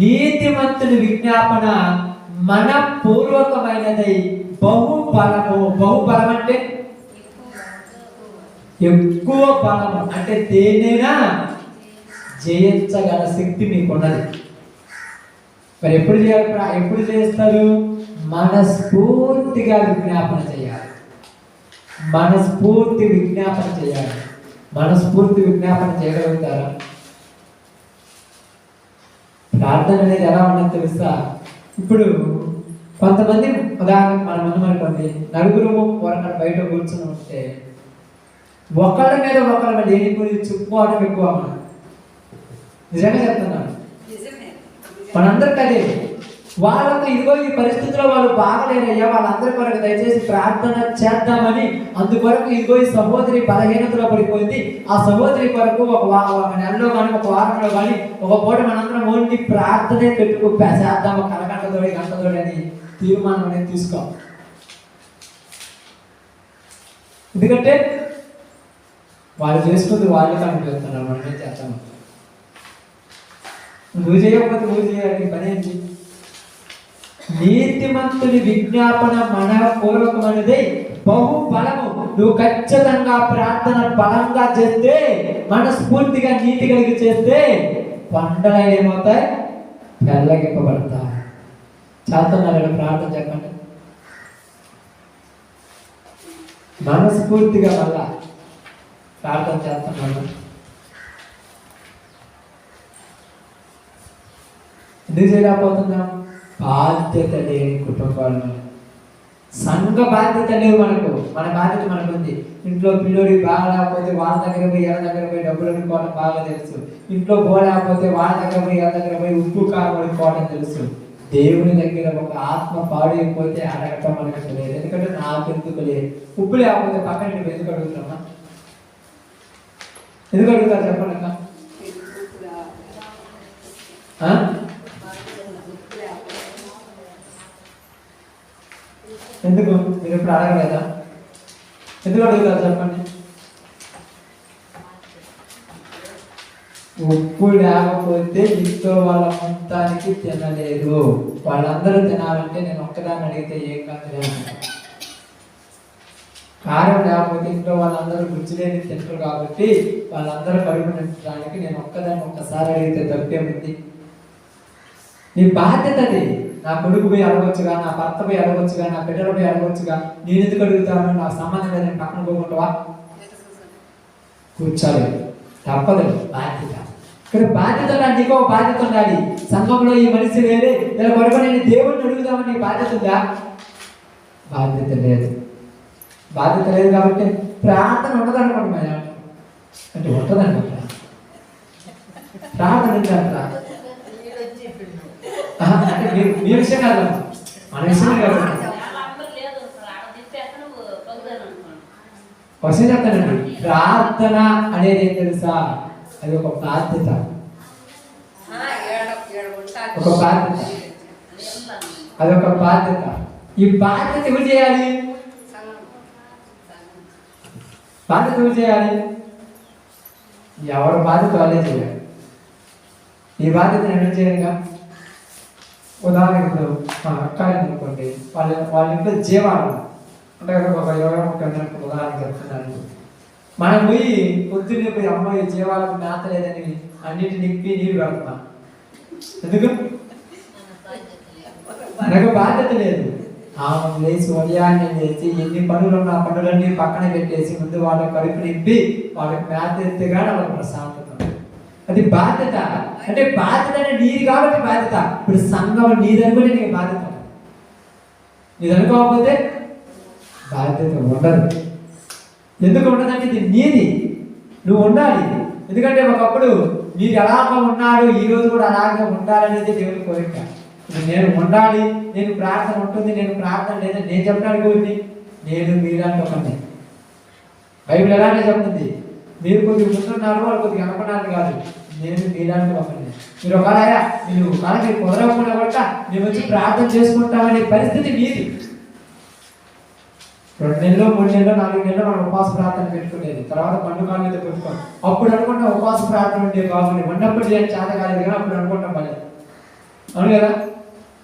నీతిమంతుని విజ్ఞాపన మనపూర్వకమైనదై బహుబలము. బహుబలం అంటే ఎక్కువ బలము, అంటే దేనైనా జయించగల శక్తి మీకున్నది. మరి ఎప్పుడు చేస్తారు? మనస్ఫూర్తిగా విజ్ఞాపన చేయాలి. మనస్ఫూర్తి విజ్ఞాపన చేయాలి. మనస్ఫూర్తి విజ్ఞాపన చేయగలుగుతారా? ప్రార్థన అనేది ఎలా ఉన్నది తెలుసా? ఇప్పుడు కొంతమంది ఉదాహరణకు మన ముందు అనుకోండి, నలుగురు ఒకరు బయట కూర్చొని ఉంటే ఒకళ్ళ మీద లేని గురించి చెప్పుకోవడం ఎక్కువ. మనం నిజంగా చెప్తున్నాను, మనందరికీ అదే. వాళ్ళకు ఇదిగో ఈ పరిస్థితిలో వాళ్ళు బాగలేరయ్యా, వాళ్ళందరి కొరకు దయచేసి ప్రార్థన చేద్దామని అందుకొరకు ఇదిగో ఈ సహోదరి బలహీనతలో పడిపోయింది. ఆ సహోదరి కొరకు ఒక నెలలో కానీ ఒక వారంలో కానీ ఒక పూట మనందరం ఓన్లీ ప్రార్థనే చేద్దాము, కలగంటతోడి గంటతోడి అని తీర్మానం అనేది తీసుకోం. ఎందుకంటే వాళ్ళు చేసుకుంది వాళ్ళే కనిపిస్తున్నారు, మనమే చేస్తాము. నువ్వు చేయకపోతే నువ్వు చేయాలి పని ఏంటి? నీతిమంతుని విజ్ఞాపన మనపూర్వకమైనది బహు బలము. నువ్వు ఖచ్చితంగా ప్రార్థన బలంగా చేస్తే, మనస్ఫూర్తిగా నీతి కలిగి చేస్తే పంటలు ఏమవుతాయి? పెళ్ళగిప్పబడతాయి. చేస్తున్నారా ప్రార్థన? చెప్పండి. మనస్ఫూర్తిగా వల్ల ప్రార్థన చేస్తున్నాను. ఎందుకు చేయలేకపోతున్నాం? బాధ్యత లేని కుటుంబాలు. సంఘ బాధ్యత లేదు మనకు. మన బాధ్యత మనకు ఉంది. ఇంట్లో పిల్లోడికి బాగా లేకపోతే వాళ్ళ దగ్గర పోయి ఎవరి దగ్గర పోయి డబ్బులు అడుక్కోవడం బాగా తెలుసు. ఇంట్లో పోలేకపోతే వాళ్ళ దగ్గర పోయి ఎవరి దగ్గర పోయి ఉప్పు కారం అడుక్కోవడం తెలుసు. దేవుని దగ్గర ఒక ఆత్మ పాడైపోతే అడగటం మనకు తెలియదు. ఎందుకంటే నాకు ఎందుకు లేదు. ఉప్పు లేకపోతే పక్కన ఎందుకు అడుగుతామా? ఎందుకు అడుగుతారు చెప్పండి అక్క? ఎందుకు? మీరు ఎప్పుడు అడగలేదా? ఎందుకు అడుగుతారు చెప్పండి? ఉప్పు లేకపోతే ఇంట్లో వాళ్ళ మొత్తానికి తినలేదు. వాళ్ళందరూ తినాలంటే నేను ఒక్కదాన్ని అడిగితే ఏం కాదు. కారం లేకపోతే ఇంట్లో వాళ్ళందరూ రుచి లేని తింటారు కాబట్టి వాళ్ళందరూ కడుపు నింపడానికి నేను ఒక్కదాన్ని ఒక్కసారి అడిగితే తప్పేముంది? నీ బాధ్యత అది. నా కొడుకు పోయి అడగొచ్చుగా, నా భర్త పోయి అడగొచ్చుగా, నా బిడ్డలు పోయి అడగొచ్చుగా. నేను ఎందుకు అడుగుతాను? నాకు సంబంధం లేదని పక్కన పోకుంటావా? కూర్చోలేదు, తప్పదు. బాధ్యత. ఇక్కడ బాధ్యత నీకో బాధ్యత ఉండాలి. సంఘంలో ఈ మనిషి వేరే ఇలా కొరకు నేను దేవుడిని అడుగుదామని నీ బాధ్యత ఉందా? బాధ్యత లేదు. బాధ్యత లేదు కాబట్టి ప్రార్థన ఉండదనుకోండి. మన అంటే ఉంటుందన్నమాట. ప్రార్థన ఉందంట అంటే మీ విషయం కాదమ్మా, మన విషయమే కాదు. క్వశ్చన్ చెప్తానండి. ప్రార్థన అనేది ఏం తెలుసా? అది ఒక బాధ్యత. ఒక బాధ్యత, అదొక బాధ్యత. ఈ బాధ్యత ఎవరు చేయాలి? బాధ్యత ఎవరు చేయాలి? ఎవరి బాధ్యత వాళ్ళే చేయాలి. ఈ బాధ్యత ఎవరు చేయాలిగా? ఉదాహరణకు ఇప్పుడు మా అక్క అనుకోండి, వాళ్ళ ఇంట్లో జీవాలు అంటే ఒక 20-30 ఉదాహరణ చెప్తున్నాను. మనం పోయి పొద్దున్నే పోయి అమ్మాయి జీవాలకు మేత లేదని అన్నిటి నింపి నీరు పెడుతున్నాం. ఎందుకు? మనకు బాధ్యత లేదు. ఆమె లేచి ఉదయాన్నే లేచి ఎన్ని పనులు ఉన్న పనులన్నీ పక్కన పెట్టేసి ముందు వాళ్ళ కడుపు నింపి వాళ్ళకి మేత ఎత్తిగా వాళ్ళకి ప్రశాంతత. అది బాధ్యత. అంటే బాధ్యత అంటే నీది కాబట్టి బాధ్యత. ఇప్పుడు సంఘం నీదనుకుంటే నీకు బాధ్యత, నీదనుకోకపోతే బాధ్యత ఉండదు. ఎందుకు ఉండదంటే ఇది నీది, నువ్వు ఉండాలి. ఎందుకంటే ఒకప్పుడు మీరు ఎలాగో ఉన్నాడు, ఈ రోజు కూడా అలాగే ఉండాలనేది దేవుని కోరిక. నేను ఉండాలి, నేను ప్రార్థన ఉంటుంది, నేను ప్రార్థన లేదని నేను చెప్పడానికి కోరిక. నేను మీలాంటి ఒకరిని. బైబిల్ ఎలానే చెప్తుంది, మీరు కొద్దిగా ముందున్నారు, వాళ్ళు కొద్దిగా అనుకున్నారు కాదు. నేను మీలాంటి ఒకరిని. మీరు ఒకవేళ మీరు మనకి కుదరకుండా కూడా మేము వచ్చి ప్రార్థన చేసుకుంటామనే పరిస్థితి మీది. 2 నెలలు 3 నెలలు 4 నెలలు మనం ఉపవాస ప్రార్థన పెట్టుకునేది. తర్వాత పండుగ మీద పెట్టుకోండి. అప్పుడు అనుకుంటాం ఉపవాస ప్రార్థన ఉంటే బాగుంది, ఉన్నప్పుడు చేయాలి చేత కాలేదు కానీ అప్పుడు అనుకుంటాం మళ్ళీ. అవును కదా?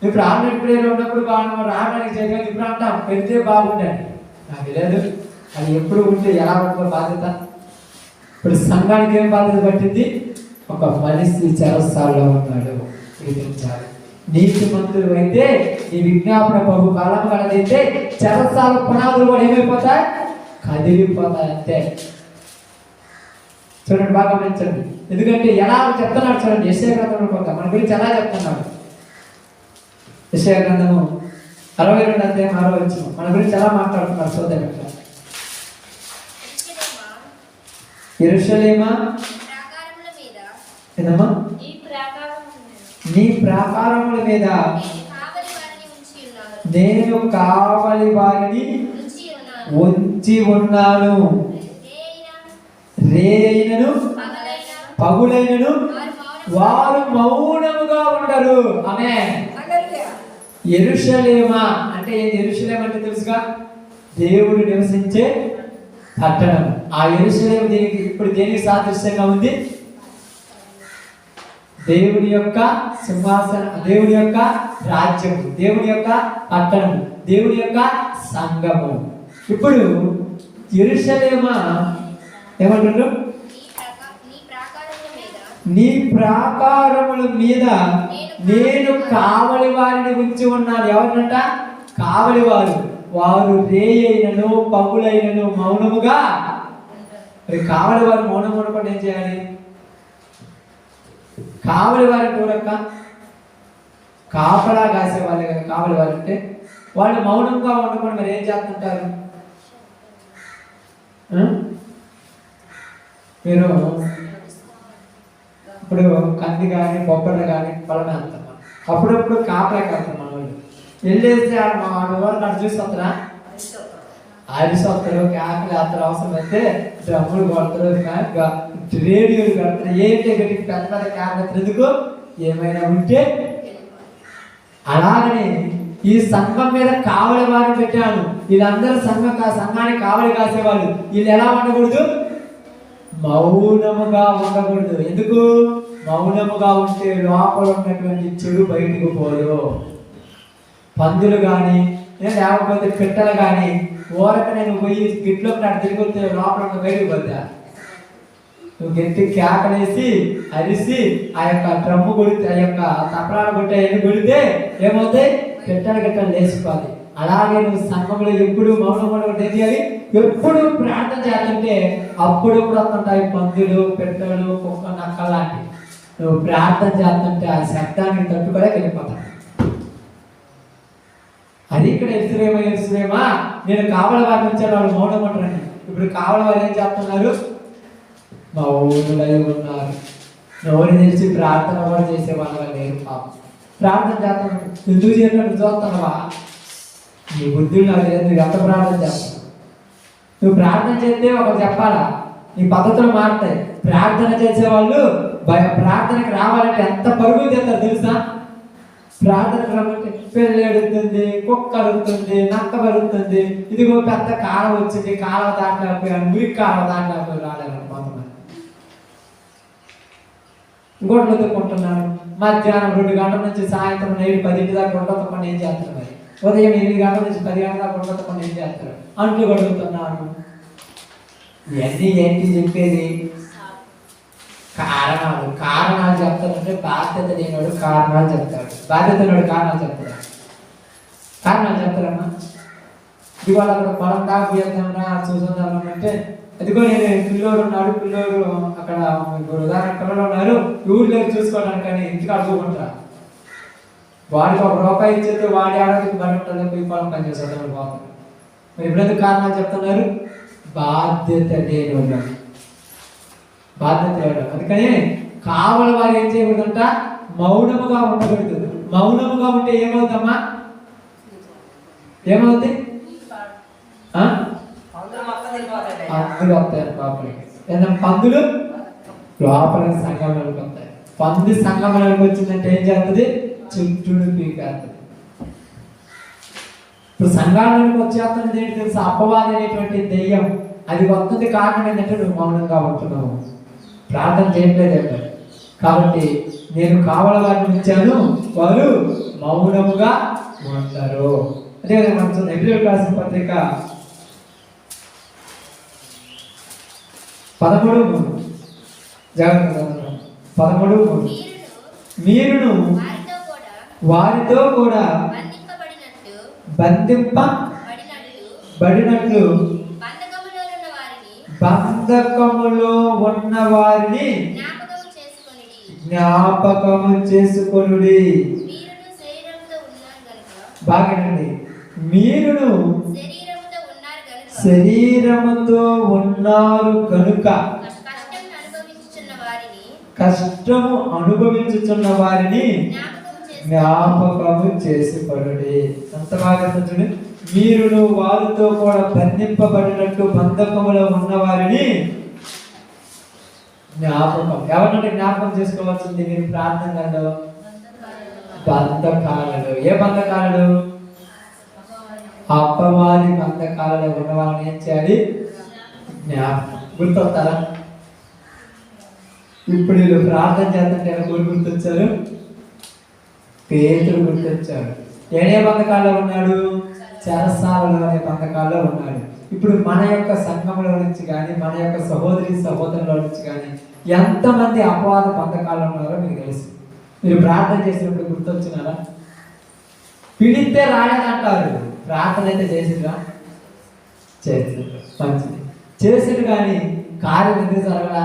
ఇప్పుడు ఆన్లైన్ ప్రేయర్ ఉన్నప్పుడు బాగున్నాం, రావడానికి చేయగలి ఇప్పుడు అంటాం పెడితే బాగుండండి. నాకు లేదు, అది ఎప్పుడు ఉంటే ఎలా ఉంటుందో బాధ్యత. ఇప్పుడు సంఘానికి ఏం బాధ్యత పట్టింది? ఒక మనిషి చెరసాల్లో ఉన్నాడు, గుర్తించాలి. నీతిమంతులు అయితే ఈ విజ్ఞాపన బహు బలం కలదైతే చెరసాల పునాదులు కూడా ఏమైపోతాయి? కదిలిపోతాయి. అంతే. చూడండి, బాగా గమనించండి. ఎందుకంటే ఎలా చెప్తున్నాడు చూడండి. యెషయా గ్రంథంలో కొంత మన గురించి ఎలా చెప్తున్నాడు. యెషయా గ్రంథము 62 అధ్యాయం 6వ వచనం మన గురించి ఎలా మాట్లాడుతున్నారు సోదరులు. యెరూషలేమా ప్రాకారముల మీద ఏదమ్మా నీ ప్రాకారముల మీద నేను కావలి వారిని ఉంచి ఉన్నాను. రేయినను పగులైనను వారు మౌనముగా ఉండరు. ఆమేన్. యెరూషలేమా అంటే ఏంది? యెరూషలేం అంటే తెలుసుగా, దేవుడు నివసించే పట్టణం. ఆ యెరూషలేం దీనికి ఇప్పుడు దేనికి సాదృశ్యంగా ఉంది? దేవుని యొక్క సింహాసనం, దేవుని యొక్క రాజ్యం, దేవుని యొక్క పట్టణం, దేవుని యొక్క సంఘము. ఇప్పుడు యెరూషలేమా ఏమంటారు? నీ ప్రాకారముల మీద నేను కావలి వారిని ఉంచి ఉన్నాను. ఎవరినంట? కావలి వారు. వారు రేయైనను పగులైనను మౌనముగా. మరి కావలి వారు మౌనం ఉండకుండా ఏం చేయాలి? కావలి వారి చూడక్క కాపలా కాసే వాళ్ళే కదా కావలి వారు అంటే. వాళ్ళు మౌనంగా ఉండకుండా మరి ఏం చేస్తుంటారు? మీరు ఇప్పుడు కంది కానీ బొబ్బర్లు కానీ పొలమే అంటాం. అప్పుడప్పుడు కాపలా కాస్తాం మన వాళ్ళు. వెళ్ళేస్తే మా వాడు అటు చూసి వస్తారా? అరిసి వస్తారు, క్యాకులు వేస్తారు, అవసరం అయితే డ్రమ్ములు కొడతారు, రేడియోలు కడతారు. ఏంటి గట్టి పెద్ద పెద్ద క్యాకులు ఎందుకు? ఏమైనా ఉంటే. అలాగని ఈ సంఘం మీద కావలి వారిని పెట్టాను. వీళ్ళందరూ సంఘానికి కావలి కాసేవాళ్ళు. వీళ్ళు ఎలా ఉండకూడదు? మౌనముగా ఉండకూడదు. ఎందుకు? మౌనముగా ఉంటే లోపల ఉన్నటువంటి చెడు బయటకు పోదు. పందులు కానీ లేకపోతే పిట్టలు కానీ ఊరక నేను పోయి గిట్లోకి నాటి తిరిగి వస్తే లోపల బయటకు పోతా. నువ్వు గట్టి కేకలేసి అరిసి ఆ యొక్క డ్రమ్ము కొడితే, ఆ యొక్క తపలాలు కొట్టే ఎన్ని కొడితే ఏమవుతాయి? పిట్టలు గిట్టలు లేచిపోవాలి. అలాగే నువ్వు సంఘంలో ఎప్పుడు మౌనం ఉండకుండా ఏం చేయాలి? ఎప్పుడు ప్రార్థన చేస్తుంటే అప్పుడప్పుడు వస్తుంటాయి పందులు, పిట్టలు, కుక్క, నక్క లాంటివి. నువ్వు ప్రార్థన చేస్తుంటే ఆ శబ్దానికి తట్టుకోలేక వెళ్ళిపోతావు. అది ఇక్కడ ఎరుసలేమా నేను కావలి వారి నుంచి వాళ్ళు మౌనం ఉంటారని. ఇప్పుడు కావలి వారు ఏం చేస్తున్నారు? మౌనులై ఉన్నారు. నోరు తెలిసి ప్రార్థన కూడా చేసే వాళ్ళ లేరు. పాపం ప్రార్థన చేస్తాను. ఎందుకు చేసినట్టు చూస్తున్నావా? నీ బుద్ధులు నాకు లేదు. నువ్వు ఎంత ప్రార్థన చేస్తావు? నువ్వు ప్రార్థన చేస్తే ఒకరు చెప్పాలా? నీ పద్ధతులు మారుతాయి. ప్రార్థన చేసేవాళ్ళు ప్రార్థనకి రావాలంటే ఎంత పరుగులు చేస్తారు తెలుసా? ప్రార్థనకు రమ్మంటే పెళ్ళి అడుగుతుంది, కుక్క అడుగుతుంది, నక్క అడుగుతుంది. ఇదిగో పెద్ద కాలం వచ్చింది, కాలం దాటలేకపోయాను, మురికి కాలం దాటలేకపోయి రాలేను. కొంతమంది గొడ్లు తొక్కుంటున్నాను. మధ్యాహ్నం 2 గంటల నుంచి సాయంత్రం నైట్ 10 దాకా గొడ్ల తొక్కని ఏం చేస్తారు? మరి ఉదయం 8 గంటల నుంచి 10 గంటల దాకా గొడ్ల తొక్కని ఏం చేస్తారు? అంట్లు కడుగుతున్నాను. ఇవన్నీ ఏంటి చెప్పేది? కారణాలు చెప్తాడంటే బాధ్యత లేనివాడు కారణాలు చెప్తాడు, బాధ్యత లేనివాడు కారణాలు చెప్తాడు. కారణాలు చెప్తారమ్మా. ఇవాళ అక్కడ పొలం దాకా వెళ్తామన్నా చూసుకుందామంటే అదిగో నేను పిల్లోడు ఉన్నాడు, పిల్లోడు అక్కడ ఉదాహరణ పిల్లలు ఉన్నారు, ఊళ్ళో చూసుకోవడానికి కానీ ఇంటికి అడుగుకుంటా. వాడికి ₹1 ఇచ్చేస్తే వాడి ఆడకి బడి ఉంటుంది, పోయి పొలం పని చేసేవాడు పోతాడు. మరి ఎప్పుడైతే కారణాలు చెప్తున్నారు? బాధ్యత లేనివాడు, బాధ్యత లేడు. అందుకని కావలి వారు ఏం చేయకూడదంట? మౌనముగా ఉండకూడదు. మౌనముగా ఉంటే ఏమవుతామా? ఏమవుతాయి? పందులు వస్తాయి లోపలికి. ఏదైనా పందులు లోపలికి సంఘంలోకి వస్తాయి. పంది సంఘంలోకి వచ్చిందంటే ఏం చేస్తుంది? చుట్టూ పీకేస్తుంది. ఇప్పుడు సంఘాలలోకి వచ్చేస్తున్నది ఏంటి తెలుసు? అపవాది అనేటువంటి దెయ్యం. అది వస్తుంది. కారణం ఏంటంటే నువ్వు మౌనంగా ఉంటున్నావు, ప్రార్థన చేయట్లేదు. కాబట్టి నేను కావలి వారిని ఇచ్చాను, వారు మౌనముగా ఉంటారు. అదే మనం ఎబ్రియల్ రాసిన పత్రిక 13:3 జాగ్రత్త 13:3 మీరును వారితో కూడా బంధింపబడినట్లు బంధకములో ఉన్న వారిని జ్ఞాపకము చేసుకొనుడి. బాగానండి. మీరును శరీరముతో ఉన్నారు కనుక కష్టము అనుభవించుచున్న వారిని జ్ఞాపకము చేసుకొనుడి. ఎంత బాగా చూడండి, మీరును వారితో కూడా బంధింపబడినట్టు బంధకములో ఉన్న వారిని జ్ఞాపకం. ఎవరినంటే జ్ఞాపకం చేసుకోవాల్సింది మీరు ప్రార్థనలో? బంధకాలలో. ఏ బంధకాలలో? అపవాది బంధకాలలో ఉన్న వాళ్ళని ఏం చేయాలి? జ్ఞాపకం. గుర్తొస్తారా? ఇప్పుడు వీళ్ళు ప్రార్థన చేస్తుంటే ఎవరు గుర్తొచ్చారు? పేతురు గుర్తొచ్చాడు. ఏ బంధకాల్లో ఉన్నాడు? చెరసాలలో అనే బంధకాల్లో ఉన్నాడు. ఇప్పుడు మన యొక్క సంఘంలో నుంచి కానీ, మన యొక్క సహోదరి సహోదరుల నుంచి కానీ ఎంతమంది అపవాద బంధకాలు ఉన్నారో మీకు తెలుసు. మీరు ప్రార్థన చేసినప్పుడు గుర్తొచ్చినారా? పిడితే రాలేదంటారు, ప్రార్థన అయితే చేసిరా? చేసి మంచిది. చేసిరు కానీ కార్యం ఎందుకు జరగలా?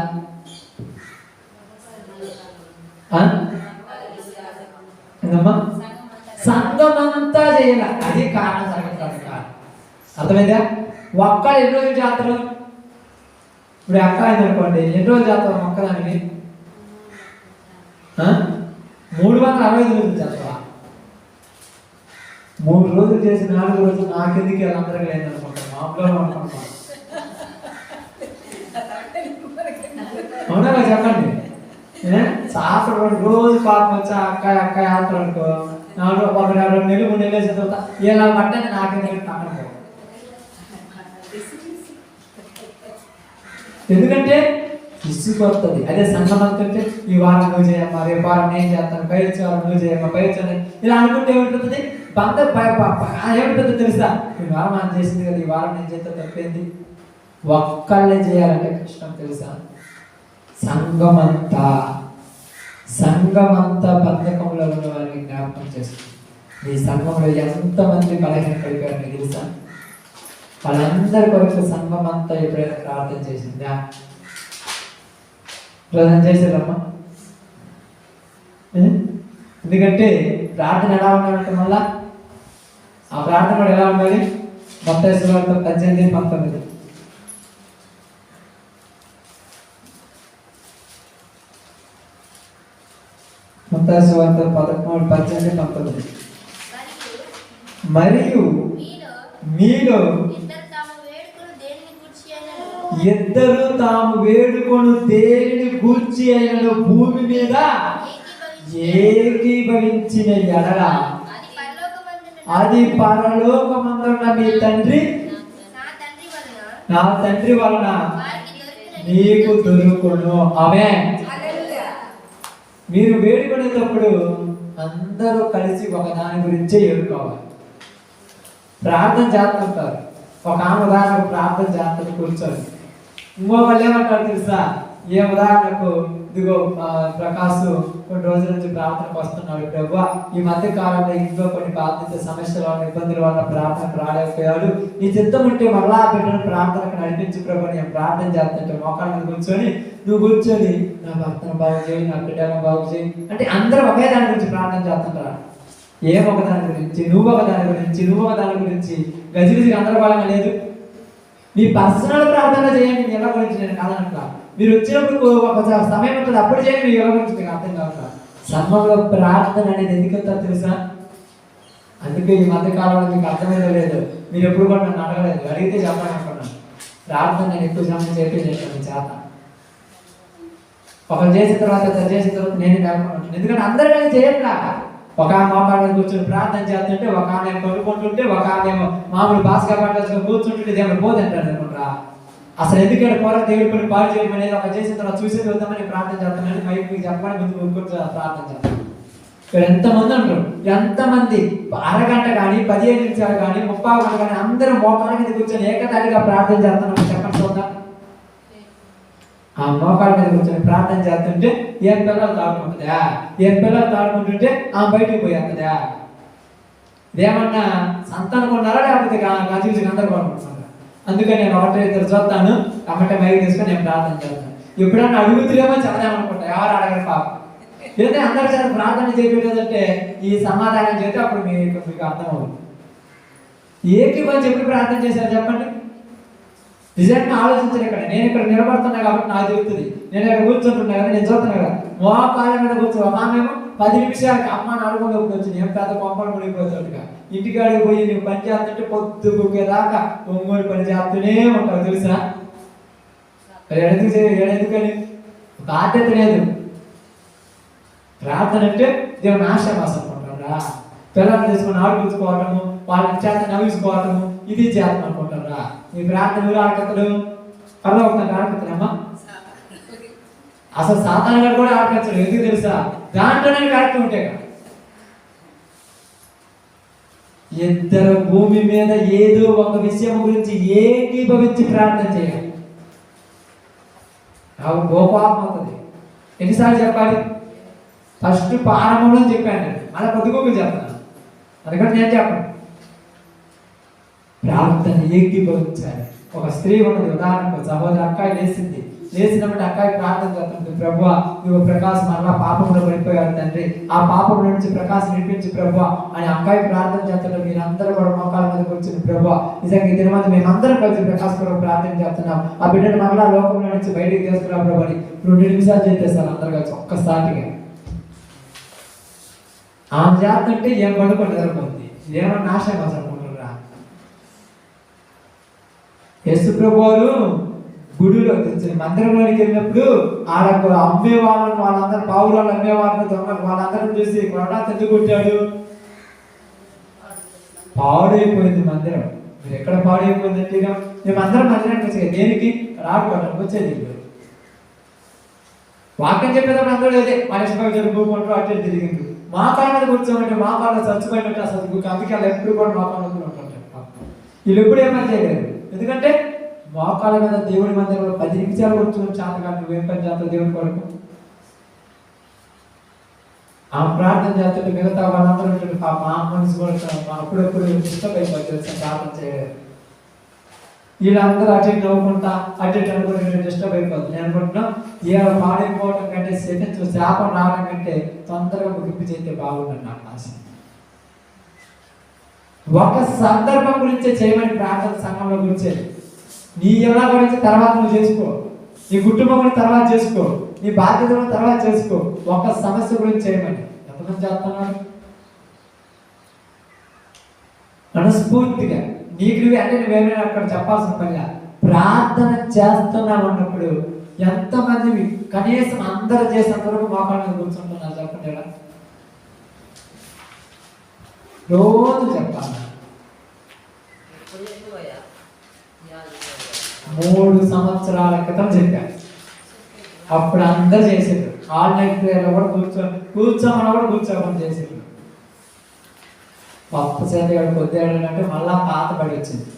సంఘమంతా చేయాల, అది కారణం జరగడానికి కారణం. అర్థమైందా? ఒక్కడు ఎన్ని రోజులు చేస్తారు? ఇప్పుడు అక్క అయింది అనుకోండి, ఎన్ని రోజులు చేస్తారు ఒక్కదానికి? 365 రోజులు చేస్తావా? 3 రోజులు చేసి 4 రోజులు నాకెందుకు అందరికీ లేదు అనుకుంటాను, మామూలుగా అనుకుంటాను. అవునా చెప్పండి. శాస్త్రం రోజు పాపం వచ్చా అక్క అక్క ఆడతారు అనుకో, 2 నెలలు 3 నెలలు వేసిన తర్వాత ఇలా పట్టని నాకెందుకు పక్కన. ఎందుకంటే ఇసుకొస్తుంది. అదే సంఘం అంటుంటే ఈ వారం నువ్వు చేయమ్మా, రేపు వారం నేను చేస్తాను, పై వచ్చే వారం నువ్వు చేయమ్మా, పై వచ్చాను ఇలా అనుకుంటే ఏమిటవుతుంది? బంధ ఏమిటో తెలుసా? ఈ వారం ఆయన చేసింది కదా, ఈ వారం నేను చేస్తే తప్పేంది? ఒక్కళ్ళే చేయాలంటే కష్టం తెలుసా? సంఘమంతా బంధకంలో ఉన్న వారిని జ్ఞాపకం చేస్తుంది. మీ సంఘంలో ఎంతమంది బలహీన పడిపోయారు మీకు తెలుసా? వాళ్ళందరి కొరకు సంఘమంతా ఎప్పుడైనా ప్రార్థన చేసిందా? ప్రార్థన చేశారమ్మా? ఎందుకంటే ప్రార్థన ఎలా ఉండాలంటే మళ్ళా ఆ ప్రార్థన కూడా ఎలా ఉండాలి? మత్తయి సువార్త 18:19. మత్తయి సువార్త 13:18. మరియు మీలో ఇద్దరు తాము వేడుకొను దేనిని గూర్చి అయినను భూమి మీద ఏకీభవించిన ఎడల అది పరలోకమందున్న మీ తండ్రి, నా తండ్రి వలన నీకు దొరుకును. ఆమేన్. మీరు వేడుకునేటప్పుడు అందరూ కలిసి ఒక దాని గురించే ఏడుకోవాలి. ప్రార్థన చేస్తుంటారు. ఒక ఆమె ఉదాహరణకు ప్రార్థన చేస్తుంది కూర్చొని, ఇంకొకళ్ళు ఏమంటారు తెలుసా? ఏ ఉదాహరణకు ఇదిగో ప్రకాశ్ కొన్ని రోజుల నుంచి ప్రార్థనకు వస్తున్నాడు, ప్రభువా ఈ మధ్య కాలంలో ఇంట్లో కొన్ని బాధ్యత సమస్యల వల్ల ఇబ్బందుల వల్ల ప్రార్థనకు రాలేకపోయాడు, నీ చిత్తం ఉంటే మళ్ళా బిడ్డను ప్రార్థనకు నడిపించి ప్రభు నేను ప్రార్థన చేస్తుంటే మోకాళ్ళ మీద కూర్చొని నువ్వు కూర్చొని నా భర్తను బాగు చేయి, నా బిడ్డను బాగు చేయి అంటే అందరూ ఒకే దాని గురించి ప్రార్థన చేస్తుంటారా? ఏమొక దాని గురించి, నువ్వు ఒక దాని గురించి, నువ్వు ఒక దాని గురించి గజిబిజి గందరగోళంగా లేదు. మీ పర్సనల్ ప్రార్థన చేయండి, మీ ఎలా గురించి నేను కాదనట్లా. మీరు వచ్చినప్పుడు ఒక సమయం ఉంటుంది, అప్పుడు చేయండి, మీ యోగ గురించి మీకు అర్థం కావట్లా. సమయంలో ప్రార్థన అనేది ఎందుకు వెళ్తారు తెలుసా? అందుకే ఈ మధ్య కాలంలో మీకు అర్థమైందో లేదు, మీరు ఎప్పుడు కూడా నన్ను అడగలేదు, అడిగితే చెప్పాలనుకున్నాను. ప్రార్థన నేను ఎక్కువ సమయం చేస్తాను చేత ఒకరు చేసిన తర్వాత నేను నేర్చుకుంటాను. ఎందుకంటే అందరూ కానీ చేయట్లా. ఒక ఆమె మోకాళ్ళ మీద కూర్చొని ప్రార్థన చేస్తుంటే, ఒక ఆమె కొనుక్కుంటుంటే, ఒక ఆమె మామూలు భాస్కర్ పట్టాల్సిన కూర్చుంటుంటే దేవుడు పోదంటాడు అనుకుంటా. అసలు ఎందుకంటే పోరా దేవుడి పని పాడు చేయడం అనేది ఒక చేసిన తర్వాత చూసేది వద్దామని ప్రార్థన చేస్తున్నాను, మైక్ మీకు చెప్పమని ముందు ప్రార్థన చేస్తాను. ఇక్కడ ఎంతమంది అంటారు, ఎంతమంది అరగంట కానీ 15 నిమిషాలు కానీ 30 గంటలు కానీ అందరూ మోకాళ్ళ మీద కూర్చొని ఏకదాటిగా ప్రార్థన చేస్తున్నాం చెప్పండి చూద్దాం. ఆ మోకాళ్ళ మీద కూర్చొని ప్రార్థన చేస్తుంటే ఏం పిల్లలు తాడుకుంటుందా, ఏం పిల్లలు తాడుకుంటుంటే ఆమె బయటకు పోయేస్తుందా? ఇదేమన్నా సంతానుకున్నారా లేకపోతే చూసి అందరూ కొనుక్కుంటున్నారా? అందుకని నేను 1-2 చూస్తాను, అమ్మటే మైక్ తీసుకొని నేను ప్రార్థన చేస్తాను. ఎప్పుడన్నా అడుగుతులేమో చెప్దామనుకుంటా, ఎవరు అడగరు పాపం. లేదా అందరి చేత ప్రార్థన చేయలేదంటే ఈ సమాధానం చేస్తే అప్పుడు మీకు అర్థం అవుతుంది. ఏకీభవించి ఎప్పుడు ప్రార్థన చేశారు చెప్పండి? నిజంగా ఆలోచించను. నేను ఇక్కడ నిలబడుతున్నా కాబట్టి నాకు తెలుస్తుంది. నేను ఇక్కడ కూర్చుంటున్నా కదా, నేను చూస్తున్నా కదా, మోకాళ్ళ మీద కూర్చో. ఆమెమో 10 నిమిషాలకి అమ్మ నడుములోకి వచ్చింది. ఏం పెద్ద కొంపలు మునిగిపోతుందిగా. ఇంటికాడికి పోయి నువ్వు పని చేస్తుంటే పొద్దుదాకా ఒంగోలు పని చేస్తూనే ఉంటావు తెలుసా. ఎందుకని ఒక ఆద్యత లేదు. ప్రార్థన అంటే దేవుని ఆశావాసం అనుకుంటారా? పిల్లల్ని తీసుకుని ఆడుకుంచుకోవటము, వాళ్ళని చేత నవ్వించుకోవటము, ఇది చేస్తాం అనుకుంటారా? నీ ప్రార్థన ఆడకత్తడు అలా ఒక ఆడకత్తడమ్మా. అసలు సాధారణంగా కూడా ఆడకచ్చడు. ఎందుకు తెలుసా? దాంట్లోనే కార్యక్రమం ఉంటాయి కదా. ఇద్దరు భూమి మీద ఏదో ఒక విషయం గురించి ఏకీభవించి ప్రార్థన చేయాలి. నాకు గోపాపం అవుతుంది. ఎన్నిసార్లు చెప్పాలి? ఫస్ట్ ప్రారంభంలో చెప్పాను, అలా పొద్దుకోక చెప్తాను. అందుకని నేను చెప్పను. ప్రార్థన ఏకీభవించాలి. ఒక స్త్రీ ఉన్నది, ఉదాహరణకు సహోదరి అక్కాయి లేచినప్పుడు అక్కాయి ప్రార్థన చేస్తుంది, ప్రభువా నువ్వు ప్రకాశం మరలా పాపంలో పడిపోయాడు తండ్రి, ఆ పాపం నుంచి ప్రకాశం నింపించి ప్రభువా అని అక్కాయి ప్రార్థన చేస్తుంటే మీరందరూ కూడా మోకాల మీద కూర్చుని ప్రభువా నిజంగా ఈ దినమంది మేమందరం కలిసి ప్రకాశం ప్రార్థన చేస్తున్నాం, ఆ బిడ్డను మరలా లోకంలో నుంచి బయటికి తీసుకురా ప్రభు అని 2 నిమిషాలు చేసేస్తారు అందరు కలిసి ఒక్కసారిగా. ఆమె చేస్తుంటే ఏం పడుకొని నిద్రపోతుంది. ఏమన్నా నాశనం అనుకుంటున్నారా? యేసు ప్రభువారు గుడిలో మందిరంలోకి వెళ్ళినప్పుడు ఆడ అమ్మే వాళ్ళందరూ పావురాలు అమ్మే వాళ్ళని దొంగలు వాళ్ళందరూ చూసి కొరడా తెచ్చి కొట్టాడు. పాడైపోయింది మందిరం. మీరు ఎక్కడ పాడైపోయిందంటే మేమందరం మందిరానికి వచ్చేది దేనికి? రాడుకోవడానికి వచ్చేది. వాక్యం చెప్పేటప్పుడు అందరూ అదే మనిషి జరుపుకుంటూ అట్టే తిరిగింది. మా కాళ్ళ మీద కూర్చోమంటే మా కాళ్ళ చచ్చిపోయినట్టు అసలు అందుకే వాళ్ళు ఎప్పుడు కూడా మా కాళ్ళ ఉంటారు. వీళ్ళు ఎప్పుడు ఏమని చేయలేదు. ఎందుకంటే మోకాళ్ళ మీద దేవుడి మందిరంలో 10 నిమిషాలు కూర్చొని చేతకాదు. నువ్వేం పని చేస్తావు దేవుడి కొరకు? ఆ ప్రార్థన చేస్తుంటే మిగతా వాళ్ళందరూ ఉంటుంది. మా మనసు కూడా అప్పుడప్పుడు డిస్టర్బ్ అయిపోతుంది ప్రార్థన చేయలేదు. వీళ్ళందరూ అటు ఇటు నవ్వుకుంటా అటు ఇటు అనుకుంటే డిస్టర్బ్ అయిపోతుంది. నేను అనుకుంటున్నా ఏ పాడైపోవడం కంటే శాపం రావడం కంటే తొందరగా ముగింపు చేస్తే బాగుంటుంది నాకు ఆశ. ఒక సందర్భం గురించే చేయమని ప్రార్థన సంఘంలో గురించేది. నీ ఎలా గురించి తర్వాత నువ్వు చేసుకో, నీ కుటుంబం గురించి తర్వాత చేసుకో, నీ బాధ్యతలను తర్వాత చేసుకో. ఒక సమస్య గురించి చేయమని ఎంతమంది చేస్తున్నాడు? మనస్ఫూర్తిగా నీకు నువ్వు అంటే నువ్వేమైనా అక్కడ చెప్పాల్సిన పనిగా ప్రార్థన చేస్తున్నావు అన్నప్పుడు ఎంతమంది కనీసం అందరూ చేసినంతవరకు మోకాళ్ళ మీద కూర్చుంటున్నారు చెప్పండి. ఎలా రోజు చెప్పాలి. 3 సంవత్సరాల క్రితం చెప్పాను. అప్పుడు అందరు చేసేది ఆన్లైన్ ప్రేయర్లో కూడా కూర్చోమని కూడా కూర్చోమని చేసేది. పప్పు చేత పొద్దుంటే మళ్ళా పాత పడి వచ్చింది.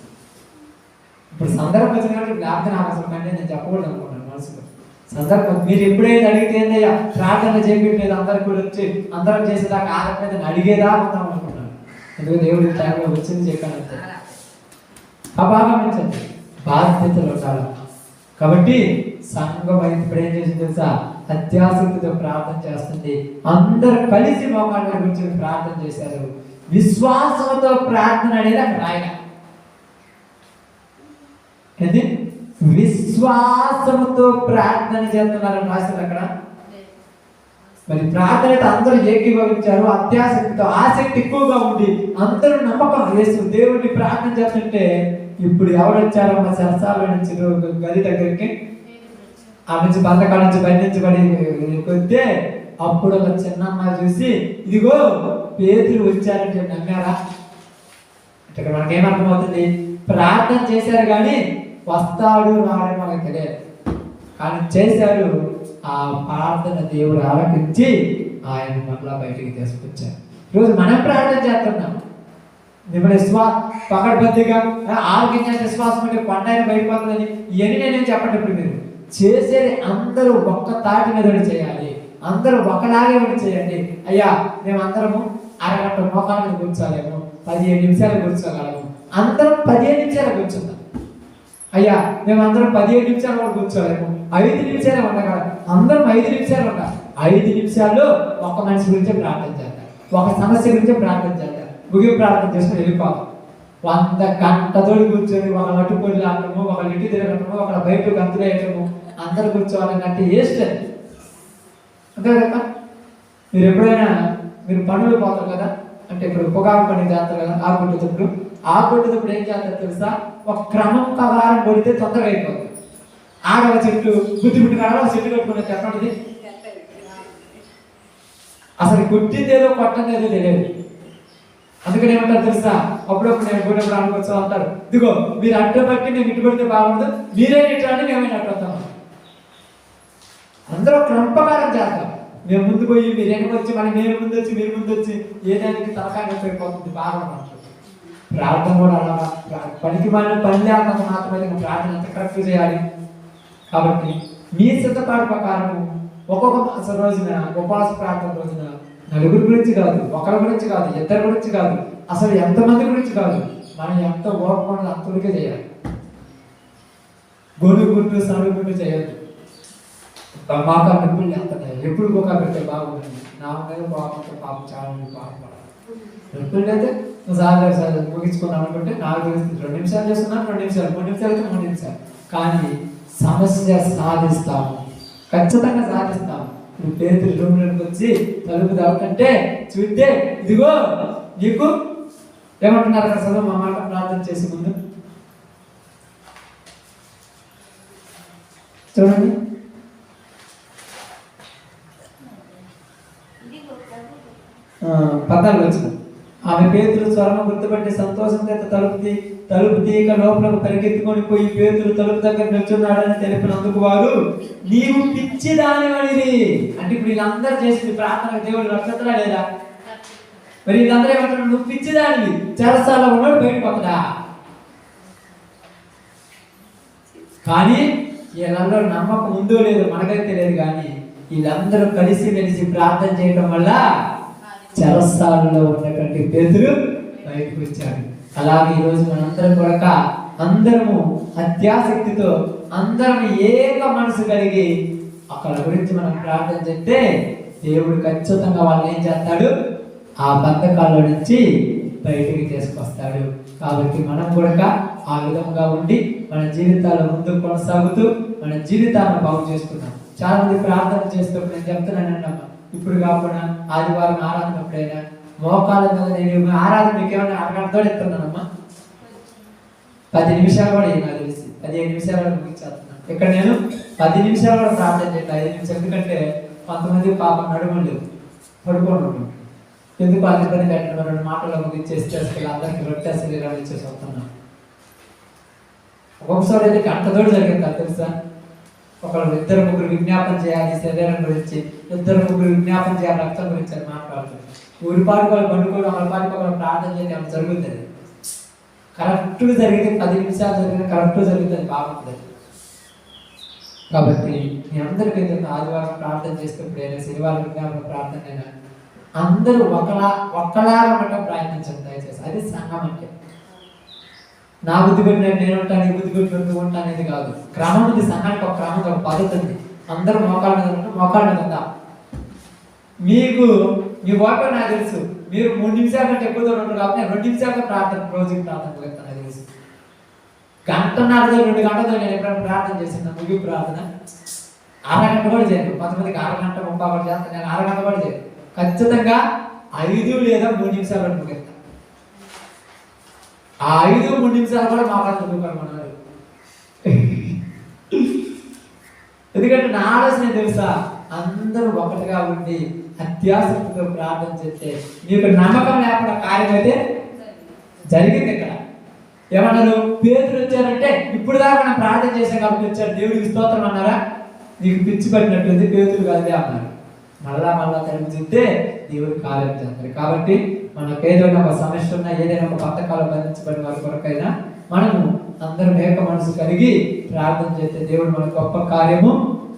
ఇప్పుడు సందర్భం వచ్చినట్టు జ్ఞాపకం నాకు అసలు కంటే నేను చెప్పకూడదు అనుకున్నాను మనసులో. సందర్భం మీరు ఎప్పుడైతే అడిగితే ఏందయ్యా ప్రార్థన చేయట్లేదు అందరికి కూడా వచ్చి అందరం చేసేదాకా ఆగట్లేదు అడిగేదా ఉంటాం అనుకున్నాను. ఎందుకు దేవుడి టైంలో వచ్చింది చెప్పాను. అభాగమించండి, బాధ్యతలు ఉండాలి. కాబట్టి సంఘం అయితే ఇప్పుడు ఏం చేసింది తెలుసా? అత్యాసక్తితో ప్రార్థన చేస్తుంది. అందరు కలిసి మోకాళ్ళ గురించి ప్రార్థన చేశారు. విశ్వాసంతో ప్రార్థన అనేది అక్కడ ఆయన ఏంటి? విశ్వాసంతో ప్రార్థన చేస్తున్నారని రాశారు అక్కడ. మరి ప్రార్థన అందరూ ఏకీభవించారు. అత్యాసక్తితో ఆసక్తి ఎక్కువగా ఉంది. అందరూ నమ్మకం వేస్తూ దేవుడిని ప్రార్థన చేస్తుంటే ఇప్పుడు ఎవరు వచ్చారో మా సరసాల నుంచి గది దగ్గరికి ఆ నుంచి బంధకాల నుంచి బంధించబడి కొద్దే అప్పుడు ఒక చిన్న అమ్మాయి చూసి ఇదిగో పేతురు వచ్చారంటే నమ్మారా? అంటే మనకేమర్థమవుతుంది? ప్రార్థన చేశారు కానీ వస్తాడు రావడం మనకు తెలియదు, కానీ చేశారు. ఆ ప్రార్థన దేవుడు ఆలకించి ఆయన మళ్ళా బయటికి తీసుకొచ్చారు. ఈరోజు మనం ప్రార్థన చేస్తున్నాం. మిమ్మల్ని పకడ్బందీగా ఆరోగ్యంగా విశ్వాసం అంటే కొండైన బయటపోతుందని ఇవన్నీ నేనేం చెప్పండి. ఇప్పుడు మీరు చేసేది అందరూ ఒక్క తాటి మీద చేయాలి. అందరూ ఒకలాగే ఉండి చేయండి. అయ్యా మేమందరము అరగంట మోకాళ్ళ మీద కూర్చోలేము, 15 నిమిషాలు కూర్చోగలము. అందరం 15 నిమిషాలు కూర్చుందాం. అయ్యా మేమందరం 15 నిమిషాలు కూడా కూర్చోలేము, 5 నిమిషాలే ఉండగలం. అందరం 5 నిమిషాలు ఉండాలి. 5 నిమిషాల్లో ఒక మనిషి గురించే ప్రార్థన చేద్దాం, ఒక సమస్య గురించే ప్రార్థన చేద్దాం, ముగింపు ప్రార్థన చేసుకుని వెళ్ళిపోదాం. 100 గంటతోటి కూర్చొని ఒక అటుపొడి ఆడటము, ఒక ఇటు తిరగటము, ఒక బయట గంతులు వేయటము, అందరు కూర్చోవాలంటే వేస్ట్ అది. అంతే కదా. మీరు ఎప్పుడైనా మీరు పనులు పోతారు కదా, అంటే ఇప్పుడు పొగాకు పని చేస్తారు కదా, ఆకుకొట్టేటప్పుడు ఏం చేస్తారు తెలుసా, ఒక క్రమం ప్రకారం కొడితే తొందరగా అయిపోతుంది. ఆడవ చెట్టు బుద్ధి కాడ చెట్టు కట్టుకునే చెప్పండి, అసలు కొట్టింది ఏదో కొట్టంది ఏదో తెలియదు. అందుకని ఏమంటారు తెలుసా, అప్పుడప్పుడు నేను పోయినప్పుడు అనుకోవచ్చు అంటారు, ఇదిగో మీరు అడ్డు పట్టి మేము ఇటు పడితే బాగుండదు, మీరే ఇట్లా మేమైనా అట్టు వస్తాం. అందరూ క్రమప్రకారం చేస్తాం. మేము ముందు పోయి మీరు వెనక వచ్చి మళ్ళీ మీరు ముందు వచ్చి మీరు ముందు వచ్చి ఏదానికి తలకాయ సరిపోతుంది బాగా. ప్రార్థన కూడా అలా పనికి పని లేకుండా మాత్రమే ప్రార్థన ఎంత కరెక్ట్ చేయాలి. కాబట్టి మీ సిద్ధపాటు ప్రకారం ఒక్కొక్క మాస రోజున ఉపవాస ప్రార్థన రోజున నలుగురు గురించి కాదు, ఒకరి గురించి కాదు, ఇద్దరి గురించి కాదు, అసలు ఎంతమంది గురించి కాదు, మనం ఎంత ఓపకుండా అంతటికే చేయాలి. గొడుగుంటూ సరుగుంటూ చేయొద్దు. మాకు నొప్పులు లేస్తున్నాయి, ఎప్పుడు గోకా పెడితే బాగుంటుంది, నా మీద బాగుంటే పాపం చాలా బాగుపడాలి. నొప్పులు అయితే సార్ ముగించుకున్నాం అనుకుంటే 2 నిమిషాలు చేస్తున్నాను, 2 నిమిషాలు, 3 నిమిషాలు అయితే 3 నిమిషాలు, కానీ సమస్య సాధిస్తాము, ఖచ్చితంగా సాధిస్తాము. నువ్వు పేతురు రూమ్లోకి వచ్చి తలుపు దాకంటే చూస్తే ఇదిగో నీకు ఏమంటున్నారు కదా, చదువు మా మాట ప్రార్థన చేసే ముందు చూడండి. పద్నాలుగు వచ్చింది. ఆమె పేతురు స్వరము గుర్తుపట్టి సంతోషంతో తలుపు తీయక లోపలకు పరిగెత్తుకొని పోయి పేతురు తలుపు దగ్గర నిల్చున్నాడని తెలిపినందుకు వారు నీవు పిచ్చి దానివనిది. అంటే ఇప్పుడు వీళ్ళందరూ చేసింది ప్రార్థన దేవుడు రక్షించడా లేదా? మరి వీళ్ళందరూ ఏమంటారు, నువ్వు పిచ్చి దానివి, చెరసాలలో ఉన్నాడు బయట పక్కదా. కానీ వీళ్ళందరూ నమ్మకం ఉందో లేదో మనకైతే తెలియదు, కానీ వీళ్ళందరూ కలిసి మెలిసి ప్రార్థన చేయడం వల్ల చెరసాలలో ఉన్నటువంటి పేతురు బయటకు వచ్చాడు. అలాగే ఈరోజు మనందరం కూడా అందరము అత్యాసక్తితో అందరం ఏక మనసు కలిగి అక్కడ గురించి మనం ప్రార్థన చేస్తే దేవుడు ఖచ్చితంగా వాళ్ళని ఏం చేస్తాడు, ఆ బంధకాల్లో నుంచి బయటికి తీసుకొస్తాడు. కాబట్టి మనం కూడా ఆ విధంగా ఉండి మన జీవితాల్లో ముందుకు కొనసాగుతూ మన జీవితాలను బాగు చేసుకున్నాం. చాలా మంది ప్రార్థన చేసేటప్పుడు నేను చెప్తున్నానమ్మా, ఇప్పుడు కాకుండా ఆదివారం ఆరాధనప్పుడైనా మోకాల మీద నేను ఆరాధన మీకు ఏమైనా అరగంటతో చెప్తున్నానమ్మా, 10 నిమిషాలు కూడా నాకు తెలిసి 15 నిమిషాలు కూడా ముగించేస్తున్నాను. ఇక్కడ నేను 10 నిమిషాలు కూడా ప్రార్థన చేయాలి, 5 నిమిషాలు. ఎందుకంటే కొంతమంది పాపం నడుములు పడుకోండి, ఎందుకు అది పని పెట్టడం 2 మాటలు ముగించేసి అందరికీ రొట్టె ఇచ్చేసి వస్తున్నాను. ఒక్కొక్కసారి అయితే గంటతోడు జరిగింది తెలుసా. ఒకళ్ళు 2-3 విజ్ఞాపన చేయాలి శరీరం గురించి, 2-3 విజ్ఞాపన చేయాలి రక్తం గురించి అని మాట్లాడుతుంది. ఊరిపాటుకోవాలి బండుకోవడం, ఒకరిపాటుకోవాలి ప్రార్థన చేయాలి, అక్కడ జరుగుతుంది. కరెక్ట్గా జరిగితే 10 నిమిషాలు జరిగితే కరెక్ట్గా జరుగుతుంది, బాగుంటుంది. కాబట్టి మీ అందరికీ ఆదివారం ప్రార్థన చేసేటప్పుడు శనివారం విజ్ఞాపన ప్రార్థన అయినా అందరూ ఒక్కలాగా ఉండటం ప్రయత్నించండి దయచేసి. అది సంఘం అంటే. నా బుద్ధి పెట్టినట్టు నేను ఉంటాను, నీ బుద్ధి పెట్టినట్టు ఉంటాను అనేది కాదు. క్రమం ఉంది, సంఘానికి ఒక క్రమం, ఒక పద్ధతి ఉంది. అందరూ మోకాళ్ళ మీద ఉంటే మోకాళ్ళ మీద ఉందా. మీకు మీ ఓట నాకు తెలుసు, మీరు 3 నిమిషాల కంటే ఎక్కువ దూరం ఉంటారు కాబట్టి 2 నిమిషాలతో ప్రార్థన రోజుకి ప్రార్థన పెడతాను. నాకు తెలుసు 1.5 2 గంటలతో నేను ఎప్పుడైనా ప్రార్థన చేసిన ముగింపు ప్రార్థన అరగంట కూడా చేయను. కొంతమందికి 1 గంట 30 చేస్తాను, నేను 1 గంట కూడా చేయను. ఖచ్చితంగా 5 లేదా 3 నిమిషాలు ముగిస్తాను. ఆ 5-3 నిమిషాలు కూడా మా వాళ్ళు చదువుకోమన్నారు. ఎందుకంటే నా ఆలోచన తెలుసా, అందరూ ఒకటిగా ఉండి అత్యాసక్తితో ప్రార్థన చేస్తే మీకు నమ్మకం లేకుండా కార్యం అయితే జరిగింది. ఇక్కడ ఏమన్నారు, పేతురు వచ్చారంటే ఇప్పుడు దాకా మనం ప్రార్థన చేసాం కాబట్టి వచ్చారు, దేవుడికి స్తోత్రం అన్నారా? నీకు పిచ్చి పట్టినట్టుంది, పేతురు కాదే అన్నారు. మళ్ళా తరపు చూస్తే దేవుడు కార్యం చేస్తారు. కాబట్టి మనకు ఏదైనా ఒక సమస్య ఉన్నా, ఏదైనా ఒక పథకాలు బంధించబడిన వారి కొరకైనా మనము అందరం ఏక మనసు కలిగి ప్రార్థన చేస్తే దేవుడు మన గొప్ప కార్యము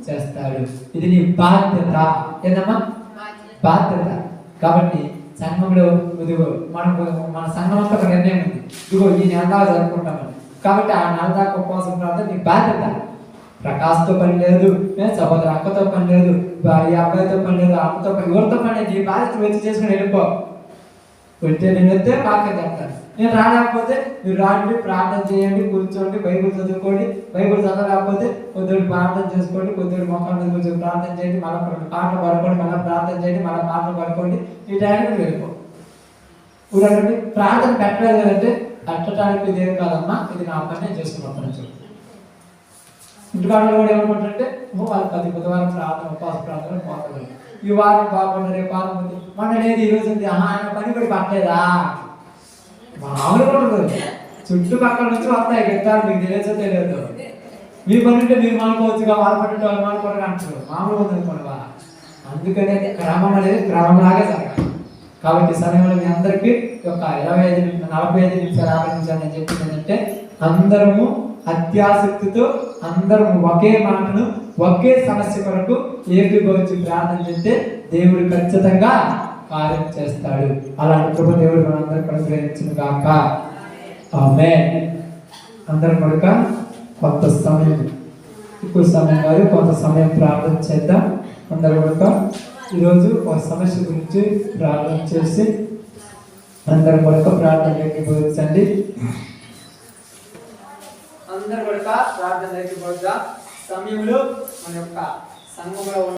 చేస్తాడు. ఇది నీ బాధ్యత. ఏందమ్మా? బాధ్యత. కాబట్టి సంఘంలో ఇదిగో మన సంఘం అంతా ఒక నిర్ణయం ఉంది, ఇదిగో ఈ నెల దాకా జరుపుకుంటామని. కాబట్టి ఆ నెల దాకా ఉపవాసం ప్రార్థన నీ బాధ్యత. ప్రకాశ్తో పని లేదు, సహోదరు అక్కతో పని లేదు, ఈ అబ్బాయితో పని లేదు, అమ్మతో పని, ఎవరితో పని లేదు. నీ బాధ్యత వచ్చి చేసుకుని వెళ్ళిపో. ఉంటే నేను వస్తే వాక్యం చెప్తాను. నేను రాలేకపోతే మీరు రాండి, ప్రార్థన చేయండి, కూర్చోండి, బైబిల్ చదువుకోండి. బైబిల్ చదవలేకపోతే కొద్దిగా ప్రార్థన చేసుకోండి, కొద్దిగా మొక్కల మీద కొంచెం ప్రార్థన చేయండి, మళ్ళీ కొన్ని పాటలు పడుకోండి, మళ్ళీ ప్రార్థన చేయండి, మళ్ళీ పాటలు పడుకోండి. ఈ టైంకి వెళ్ళిపో. ఊరండి ప్రార్థన పెట్టలేదు కదంటే పెట్టడానికి ఇదేం కాదమ్మా, ఇది నా పని, నేను చేసుకున్నాను చెప్పి ఇంటికాడ కూడా ఏమనుకుంటుంటే వాళ్ళు 10 బుధవారం ప్రార్థన, ఉపవాస ప్రార్థన పోతుంది. ఈ వారం బాగుంది, రేపు వారం ఉంది, మొన్న లేదు, ఈ రోజు ఉంది, ఆయన పని కూడా పట్టలేదా? మామూలుగా ఉండదు. చుట్టుపక్కల నుంచి వస్తాయి గెట్టాలు, మీకు తెలియచో తెలియదు. మీ పని ఉంటే మీరు మానుకోవచ్చుగా, వాళ్ళ పని ఉంటే వాళ్ళు మానుకోవడం అంటారు. మామూలుగా ఉంది అనుకోండి. అందుకనే క్రమం అనేది క్రమంలాగే జరగాలి. కాబట్టి సమయంలో మీ అందరికీ ఒక 45 నిమిషాలు, 45 నిమిషాలు, 50 నిమిషాలు నేను చెప్పింది ఏంటంటే అందరము అత్యాసక్తితో అందరము ఒకే మాటను ఒకే సమస్య కొరకు ఏకీభవించి ప్రార్థన చేస్తే దేవుడు ఖచ్చితంగా కార్యం చేస్తాడు. అలాంటి కృప దేవుడు మనందరికీ అనుగ్రహించును గాక. ఆమేన్. అందరం కొడుక కొంత సమయం, ఎక్కువ సమయం కాదు, కొంత సమయం ప్రార్థన చేద్దాం. అందరూ కొడుక ఈరోజు ఒక సమస్య గురించి ప్రార్థన చేసి అందరూ కొడుక ప్రార్థనలోకి పోవచ్చండి. అందరూ కొడుక ప్రార్థనలోకి పోద్దాం. సమయంలో మన యొక్క సంఘంలో